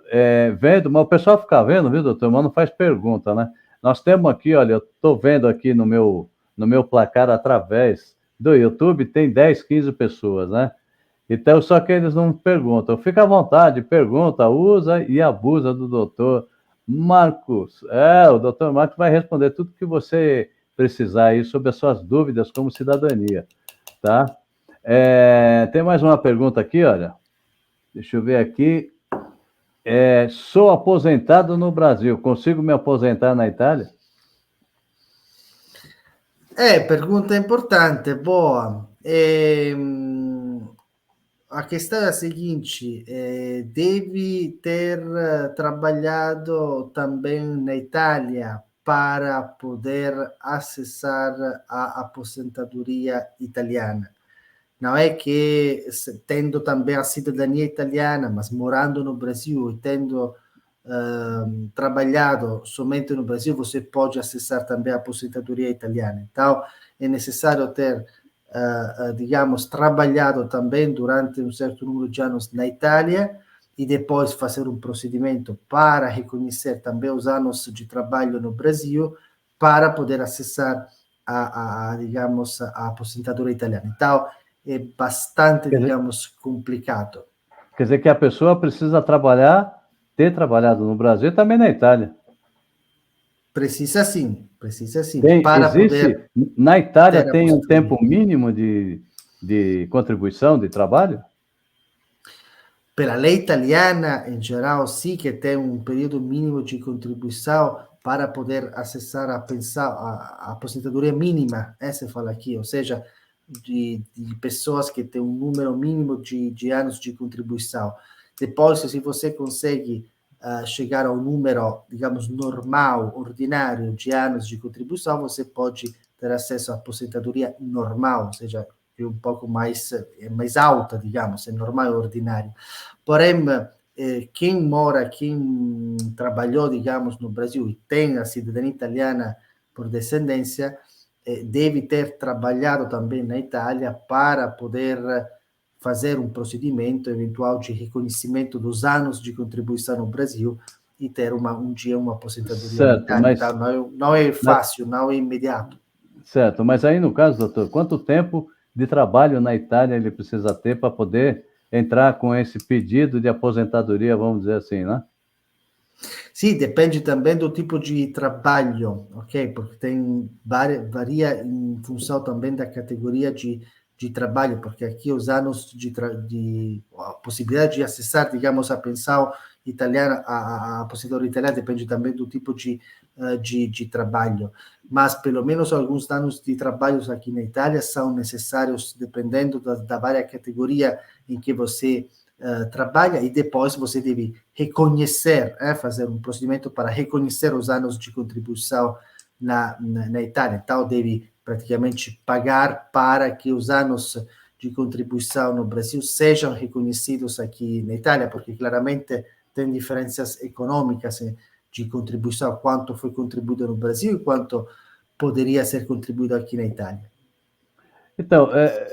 vendo, mas o pessoal fica vendo, viu, doutor, mas não faz pergunta, né? Nós temos aqui, olha, eu estou vendo aqui no meu placar através do YouTube, tem 10, 15 pessoas, né? Então, só que eles não perguntam. Fica à vontade, pergunta, usa e abusa do doutor Marcos. O doutor Marcos vai responder tudo que você precisar aí sobre as suas dúvidas como cidadania, tá? Tem mais uma pergunta aqui, olha. Deixa eu ver aqui. Sou aposentado no Brasil, consigo me aposentar na Itália? Pergunta importante, boa. a questão é a seguinte: deve ter trabalhado também na Itália para poder acessar a aposentadoria italiana. Não é que, tendo também a cidadania italiana, mas morando no Brasil e tendo trabalhado somente no Brasil, você pode acessar também a aposentadoria italiana. Então, é necessário ter, digamos, trabalhado também durante um certo número de anos na Itália e depois fazer um procedimento para reconhecer também os anos de trabalho no Brasil para poder acessar digamos, a aposentadoria italiana. Então, é bastante, digamos, complicado. Quer dizer que a pessoa precisa ter trabalhado no Brasil e também na Itália. Precisa sim. Na Itália tem um tempo mínimo de contribuição, de trabalho? Pela lei italiana, em geral, sim, que tem um período mínimo de contribuição para poder acessar a aposentadoria mínima, essa fala aqui, ou seja, de pessoas que têm um número mínimo de anos de contribuição. Depois, se você consegue chegar ao número, digamos, normal, ordinário de anos de contribuição, você pode ter acesso à aposentadoria normal, ou seja, é um pouco mais alta, digamos, é normal e ordinário. Porém, quem trabalhou, digamos, no Brasil e tem a cidadania italiana por descendência, deve ter trabalhado também na Itália para poder fazer um procedimento eventual de reconhecimento dos anos de contribuição no Brasil e ter um dia uma aposentadoria. Certo, mas então, não é fácil, não é imediato. Certo, mas aí no caso, doutor, quanto tempo de trabalho na Itália ele precisa ter para poder entrar com esse pedido de aposentadoria, vamos dizer assim, né? Sim, depende também do tipo de trabalho, ok? Porque varia em função também da categoria de trabalho, porque aqui os anos a possibilidade de acessar, digamos, a pensão italiana, a aposentadoria italiana depende também do tipo de trabalho, mas pelo menos alguns anos de trabalho aqui na Itália são necessários, dependendo da várias categoria em que você trabalha, e depois você deve reconhecer, fazer um procedimento para reconhecer os anos de contribuição na Itália. Então, deve praticamente pagar para que os anos de contribuição no Brasil sejam reconhecidos aqui na Itália, porque claramente tem diferenças econômicas de contribuição, quanto foi contribuído no Brasil e quanto poderia ser contribuído aqui na Itália. Então,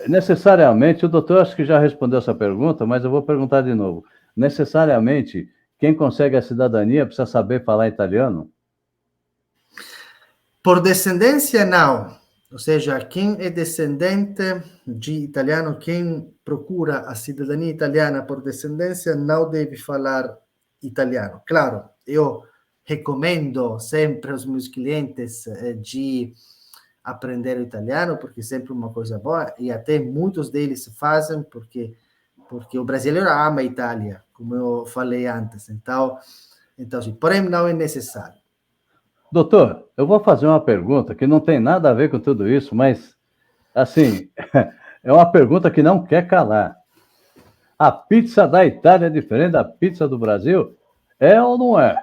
necessariamente, o doutor acho que já respondeu essa pergunta, mas eu vou perguntar de novo. Necessariamente, quem consegue a cidadania precisa saber falar italiano? Por descendência, não. Ou seja, quem é descendente de italiano, quem procura a cidadania italiana por descendência, não deve falar italiano. Claro, eu recomendo sempre aos meus clientes de aprender o italiano, porque é sempre uma coisa boa, e até muitos deles fazem porque o brasileiro ama a Itália, como eu falei antes. Então sim, porém não é necessário. Doutor, eu vou fazer uma pergunta que não tem nada a ver com tudo isso, mas, assim, é uma pergunta que não quer calar. A pizza da Itália é diferente da pizza do Brasil? É ou não é?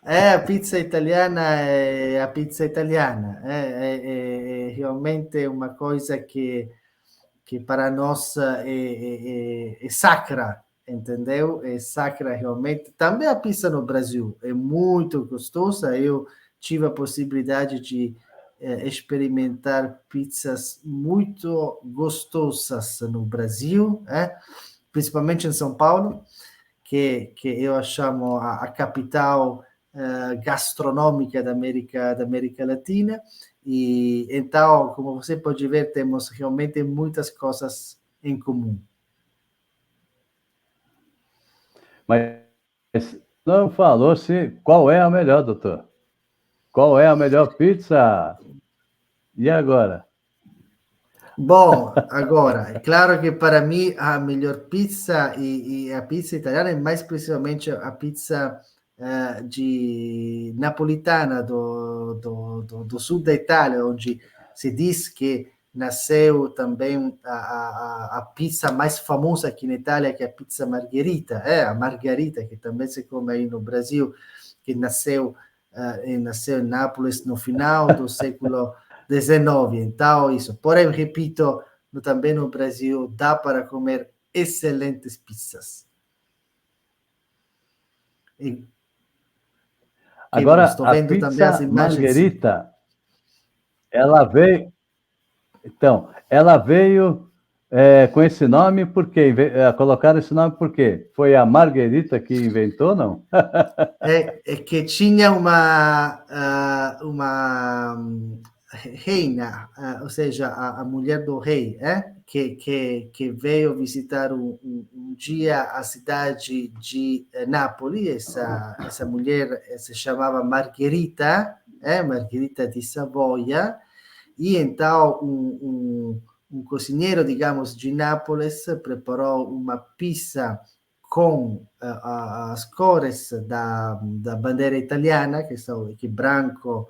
A pizza italiana è a pizza italiana, è realmente uma coisa que para nós é sacra, entendeu? É sacra realmente. Também a pizza no Brasil é muito gostosa. Eu tive a possibilidade de experimentar pizzas muito gostosas no Brasil, principalmente em São Paulo, que eu chamo a capital gastronômica da América Latina, e então, como você pode ver, temos realmente muitas coisas em comum. Mas não falou qual é a melhor, doutor? Qual é a melhor pizza? E agora? Bom, agora, é claro que para mim a melhor pizza e a pizza italiana é mais precisamente a pizza napolitana do sul da Itália, onde se diz que nasceu também a pizza mais famosa aqui na Itália, que é a pizza margherita, a margherita, que também se come aí no Brasil, que nasceu em Nápoles no final do século XIX. Então, isso. Porém, repito, também no Brasil dá para comer excelentes pizzas. Agora, estou a vendo também as pizza imagens. margherita, ela veio... Então, ela veio com esse nome por quê? Colocaram esse nome por quê? Foi a Margherita que inventou, não? É que tinha uma reina, ou seja, a mulher do rei, que veio visitar um dia a cidade de Nápoles. Essa mulher se chamava Margherita, Margherita di Savoia, e então um cozinheiro, digamos, de Nápoles preparou uma pizza com as cores da bandeira italiana, que são branco,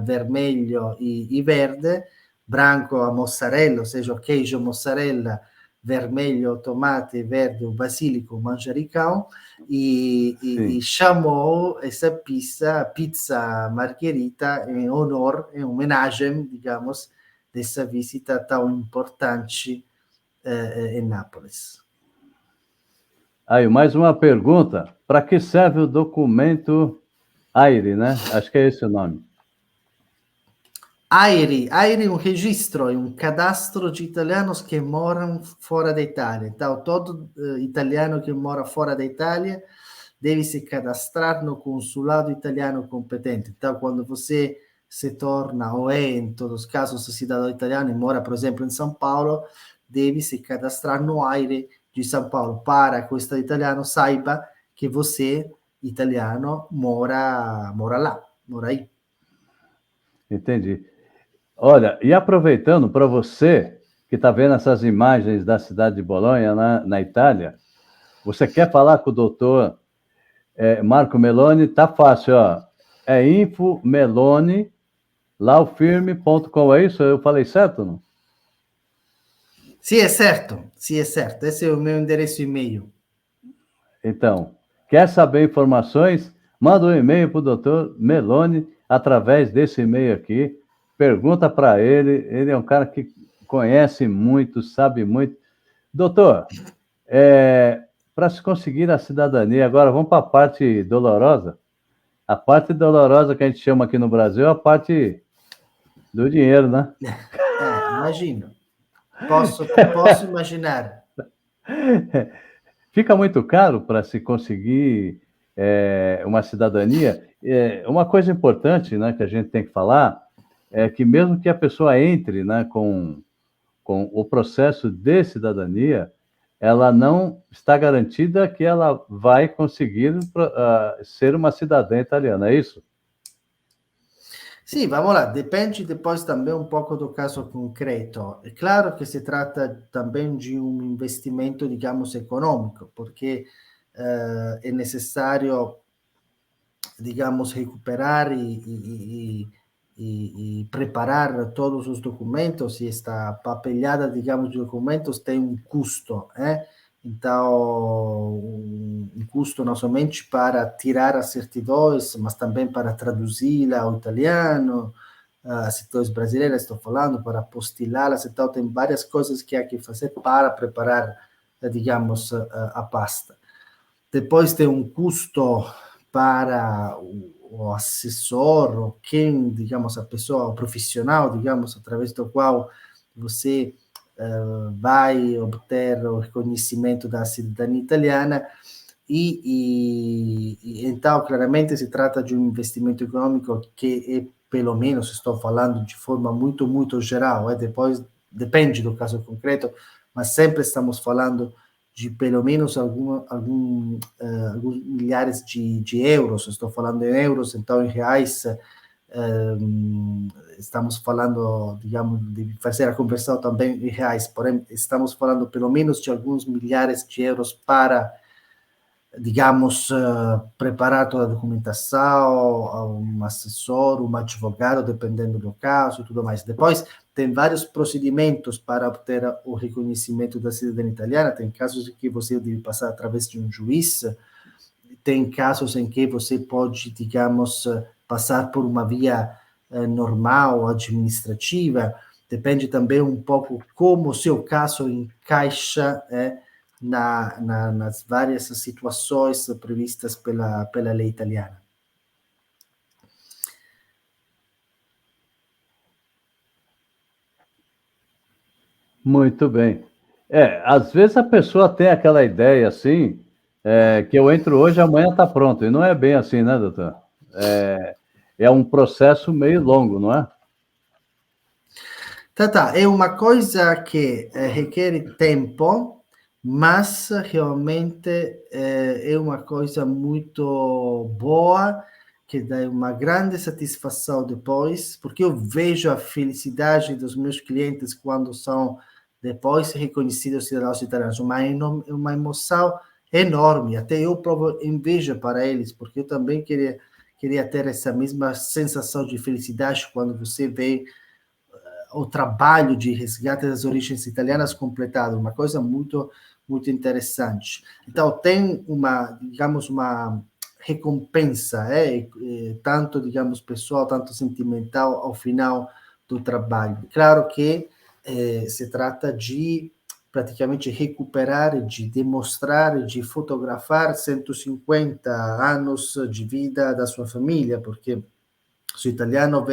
vermelho e verde. Branco a mozzarella, ou seja, o queijo mozzarella, vermelho tomate, verde o basílico, o manjericão, e chamou essa pizza margherita em honor, em homenagem, digamos, dessa visita tão importante em Nápoles. Aí, mais uma pergunta. Para que serve o documento AIRE, né? Acho que é esse o nome. AIRE é um registro, é um cadastro de italianos que moram fora da Itália. Então, todo italiano que mora fora da Itália deve se cadastrar no consulado italiano competente. Então, quando você se torna, ou em todos os casos, cidadão italiano e mora, por exemplo, em São Paulo, deve se cadastrar no AIRE de São Paulo, para que o Estado italiano saiba que você, italiano, mora lá, mora aí. Entendi. Olha, e aproveitando para você que está vendo essas imagens da cidade de Bolonha, na Itália, você quer falar com o doutor Marco Meloni? Tá fácil, ó. É infomeloni.laufirme.com, é isso? Eu falei certo, não? Sim, é certo. Esse é o meu endereço e-mail. Então, quer saber informações? Manda um e-mail para o doutor Meloni através desse e-mail aqui. Pergunta para ele. Ele é um cara que conhece muito, sabe muito. Doutor, para se conseguir a cidadania, agora vamos para a parte dolorosa. A parte dolorosa que a gente chama aqui no Brasil é a parte do dinheiro, né? Imagino. Posso imaginar. Fica muito caro para se conseguir uma cidadania. Uma coisa importante, né, que a gente tem que falar é que mesmo que a pessoa entre, né, com o processo de cidadania, ela não está garantida que ela vai conseguir ser uma cidadã italiana, é isso? Sim, vamos lá. Depende depois também um pouco do caso concreto. É claro que se trata também de um investimento, digamos, econômico, porque é necessário, digamos, recuperar e preparar todos os documentos, e esta papelhada, digamos, de documentos tem um custo, Então, um custo não somente para tirar as certidões, mas também para traduzi-la ao italiano, as certidões brasileiras, estou falando, para apostilá-las. Então, tem várias coisas que há que fazer para preparar, digamos, a pasta. Depois tem um custo para o assessor, quem, digamos, a pessoa, o profissional, digamos, através do qual você vai obter o reconhecimento da cidadania italiana, e então, claramente, se trata de um investimento econômico que pelo menos, estou falando de forma muito, muito geral, depois depende do caso concreto, mas sempre estamos falando de pelo menos alguns milhares de euros. Estou falando em euros, então em reais estamos falando, digamos, de fazer a conversão também em reais, porém estamos falando pelo menos de alguns milhares de euros para digamos, preparar toda a documentação, a um assessor, um advogado, dependendo do caso e tudo mais. Depois, tem vários procedimentos para obter o reconhecimento da cidadania italiana. Tem casos em que você deve passar através de um juiz, tem casos em que você pode, digamos, passar por uma via normal, administrativa. Depende também um pouco como o seu caso encaixa nas várias situações previstas pela lei italiana. Muito bem. Às vezes a pessoa tem aquela ideia assim, que eu entro hoje, amanhã está pronto. E não é bem assim, né, doutor? É um processo meio longo, não é? Tá. É uma coisa que requer tempo, mas realmente é uma coisa muito boa, que dá uma grande satisfação depois, porque eu vejo a felicidade dos meus clientes quando são depois reconhecidos cidadãos italianos, uma emoção enorme, até eu provo inveja para eles, porque eu também queria ter essa mesma sensação de felicidade quando você vê o trabalho de resgate das origens italianas completado, uma coisa muito, muito interessante. Então, tem digamos, uma recompensa, tanto, digamos, pessoal, tanto sentimental ao final do trabalho. Claro que se trata de praticamente recuperar, de demonstrar, de fotografar 150 anos de vida da sua família, porque o italiano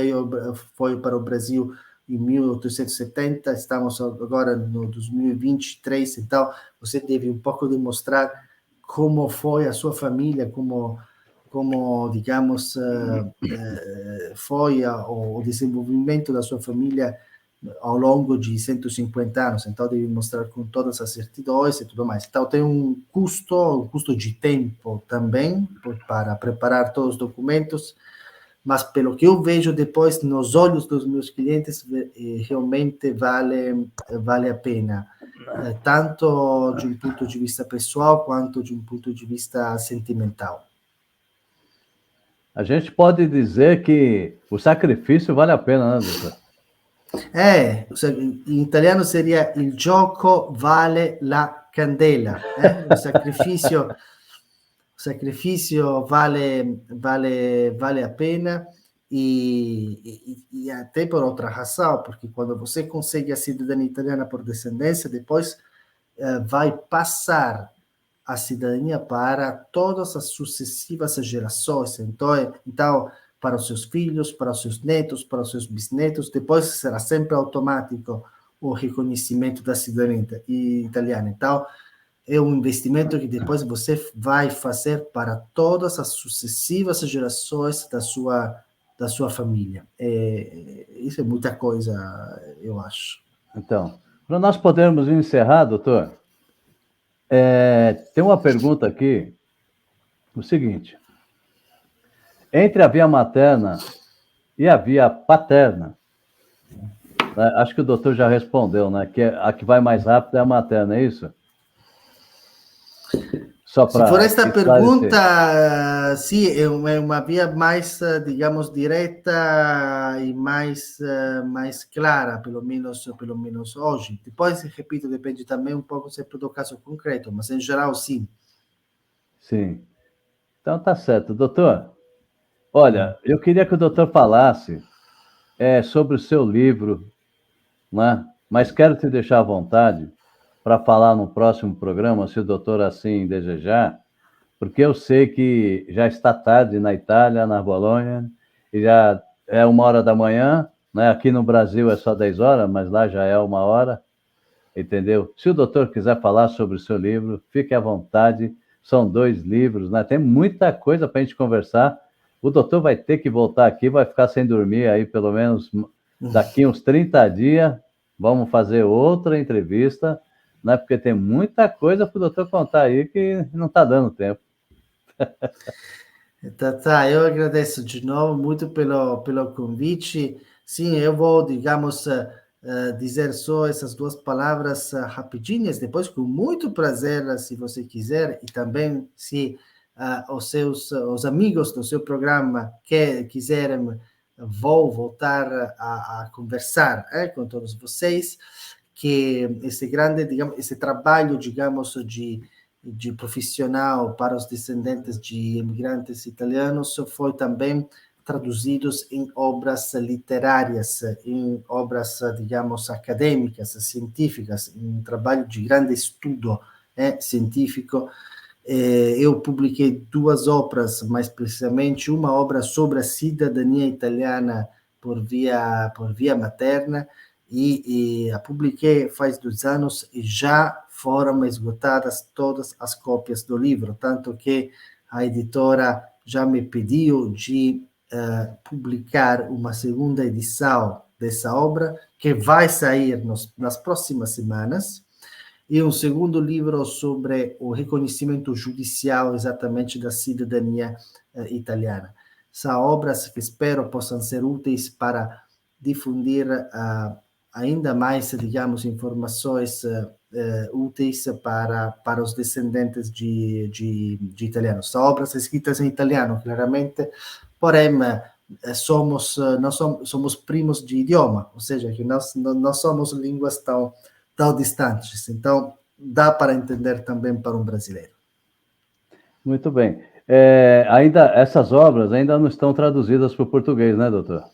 foi para o Brasil em 1870, estamos agora no 2023, então você deve um pouco demonstrar como foi a sua família, como digamos, foi o desenvolvimento da sua família ao longo de 150 anos, então deve mostrar com todas as certidões e tudo mais. Então tem um custo de tempo também para preparar todos os documentos, mas pelo que eu vejo depois nos olhos dos meus clientes, realmente vale a pena, tanto de um ponto de vista pessoal quanto de um ponto de vista sentimental. A gente pode dizer que o sacrifício vale a pena, né, doutor? In italiano seria il gioco vale la candela, o sacrifício vale a pena e até por outra razão, porque quando você consegue a cidadania italiana por descendência, depois vai passar a cidadania para todas as sucessivas gerações. Então, para os seus filhos, para os seus netos, para os seus bisnetos, depois será sempre automático o reconhecimento da cidadania italiana. Então, é um investimento que depois você vai fazer para todas as sucessivas gerações da sua família. Isso é muita coisa, eu acho. Então, para nós podermos encerrar, doutor, tem uma pergunta aqui, o seguinte: entre a via materna e a via paterna, né, acho que o doutor já respondeu, né, que a que vai mais rápido é a materna, é isso? Se for esta pergunta, sim, é uma via mais, digamos, direta e mais clara, pelo menos hoje. Depois, repito, depende também um pouco sempre do caso concreto, mas em geral, sim. Sim. Então, tá certo. Doutor, olha, eu queria que o doutor falasse sobre o seu livro, né? Mas quero te deixar à vontade para falar no próximo programa, se o doutor assim desejar, porque eu sei que já está tarde na Itália, na Bolonha, e já é 1h da manhã, né? Aqui no Brasil é só 10 horas, mas lá já é 1h, entendeu? Se o doutor quiser falar sobre o seu livro, fique à vontade, são 2 livros, né? Tem muita coisa para a gente conversar. O doutor vai ter que voltar aqui, vai ficar sem dormir aí pelo menos daqui uns 30 dias, vamos fazer outra entrevista, né? Porque tem muita coisa para o doutor contar aí que não está dando tempo. Tá, eu agradeço de novo muito pelo convite. Sim, eu vou, digamos, dizer só essas duas palavras rapidinhas, depois com muito prazer, se você quiser, e também se os amigos do seu programa quiserem, vou voltar a conversar com todos vocês, que esse grande, digamos, esse trabalho, digamos, de profissional para os descendentes de imigrantes italianos foi também traduzidos em obras literárias, em obras, digamos, acadêmicas, científicas, em um trabalho de grande estudo científico. Eu publiquei 2 obras, mais precisamente uma obra sobre a cidadania italiana por via materna, e a publiquei faz 2 anos e já foram esgotadas todas as cópias do livro, tanto que a editora já me pediu de publicar uma segunda edição dessa obra, que vai sair nas próximas semanas, e um segundo livro sobre o reconhecimento judicial exatamente da cidadania italiana. São obras que espero possam ser úteis para difundir ainda mais, digamos, informações úteis para os descendentes de italianos. São obras escritas em italiano, claramente, porém nós somos primos de idioma, ou seja, que nós não somos línguas tão distantes, então dá para entender também para um brasileiro. Muito bem. Ainda essas obras ainda não estão traduzidas para o português, né, doutor?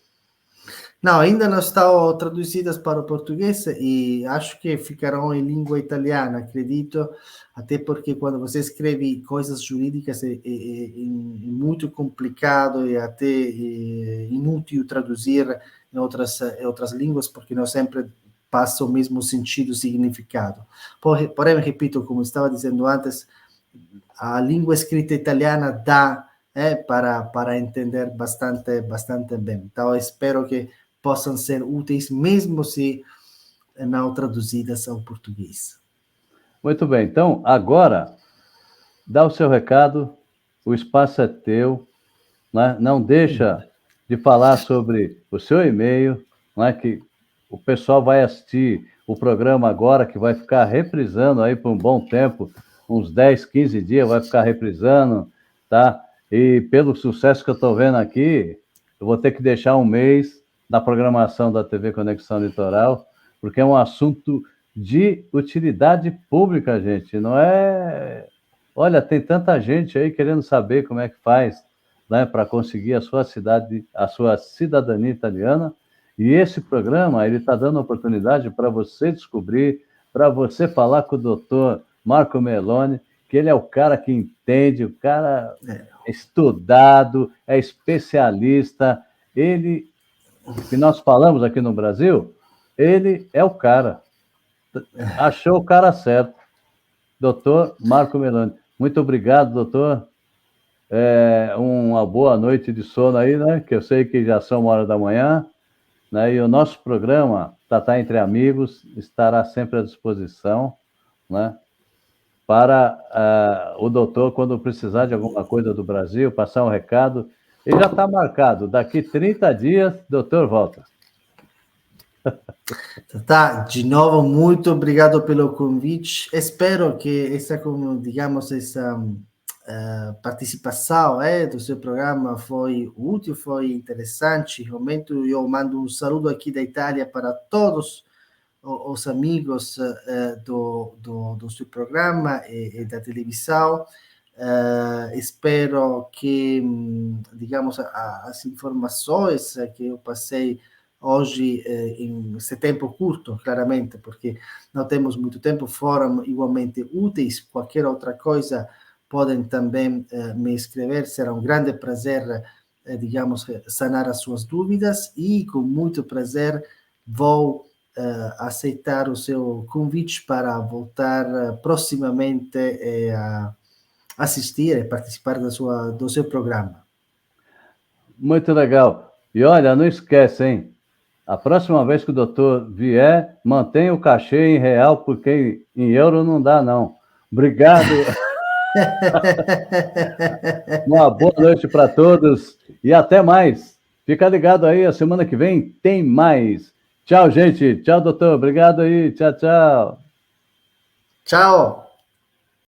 Não, ainda não estão traduzidas para o português e acho que ficarão em língua italiana, acredito, até porque quando você escreve coisas jurídicas é muito complicado e até inútil traduzir em outras línguas, porque não sempre passa o mesmo sentido, significado. Porém, repito, como estava dizendo antes, a língua escrita italiana dá para entender bastante bem. Então, espero que possam ser úteis, mesmo se não traduzidas ao português. Muito bem. Então, agora, dá o seu recado, o espaço é teu, né? Não deixa de falar sobre o seu e-mail, né? Que o pessoal vai assistir o programa agora, que vai ficar reprisando aí por um bom tempo, uns 10, 15 dias, vai ficar reprisando, tá? E pelo sucesso que eu estou vendo aqui, eu vou ter que deixar um mês na programação da TV Conexão Litoral, porque é um assunto de utilidade pública, gente. Não é... Olha, tem tanta gente aí querendo saber como é que faz, né, para conseguir a sua cidadania italiana. E esse programa, ele está dando oportunidade para você descobrir, para você falar com o doutor Marco Meloni, que ele é o cara que entende, o cara é estudado, é especialista. Ele, que nós falamos aqui no Brasil, ele é o cara. Achou o cara certo. Doutor Marco Meloni. Muito obrigado, doutor. Uma boa noite de sono aí, né? Que eu sei que já são 1h, né? E o nosso programa, Tatá Entre Amigos, estará sempre à disposição, né? Para o doutor, quando precisar de alguma coisa do Brasil, passar um recado. Ele já está marcado. Daqui 30 dias, doutor volta. Tá, de novo, muito obrigado pelo convite. Espero que essa participação do seu programa foi útil, foi interessante. Realmente, eu mando um saludo aqui da Itália para todos os amigos do seu programa e da televisão. Espero que, digamos, as informações que eu passei hoje, em esse tempo curto, claramente, porque não temos muito tempo, foram igualmente úteis. Qualquer outra coisa, podem também me escrever, será um grande prazer, digamos, sanar as suas dúvidas, e com muito prazer vou aceitar o seu convite para voltar proximamente a assistir e participar do seu programa. Muito legal. E olha, não esquece, hein? A próxima vez que o doutor vier, mantenha o cachê em real, porque em euro não dá, não. Obrigado. Uma boa noite para todos e até mais. Fica ligado aí, a semana que vem tem mais. Tchau, gente. Tchau, doutor. Obrigado aí. Tchau, tchau. Tchau.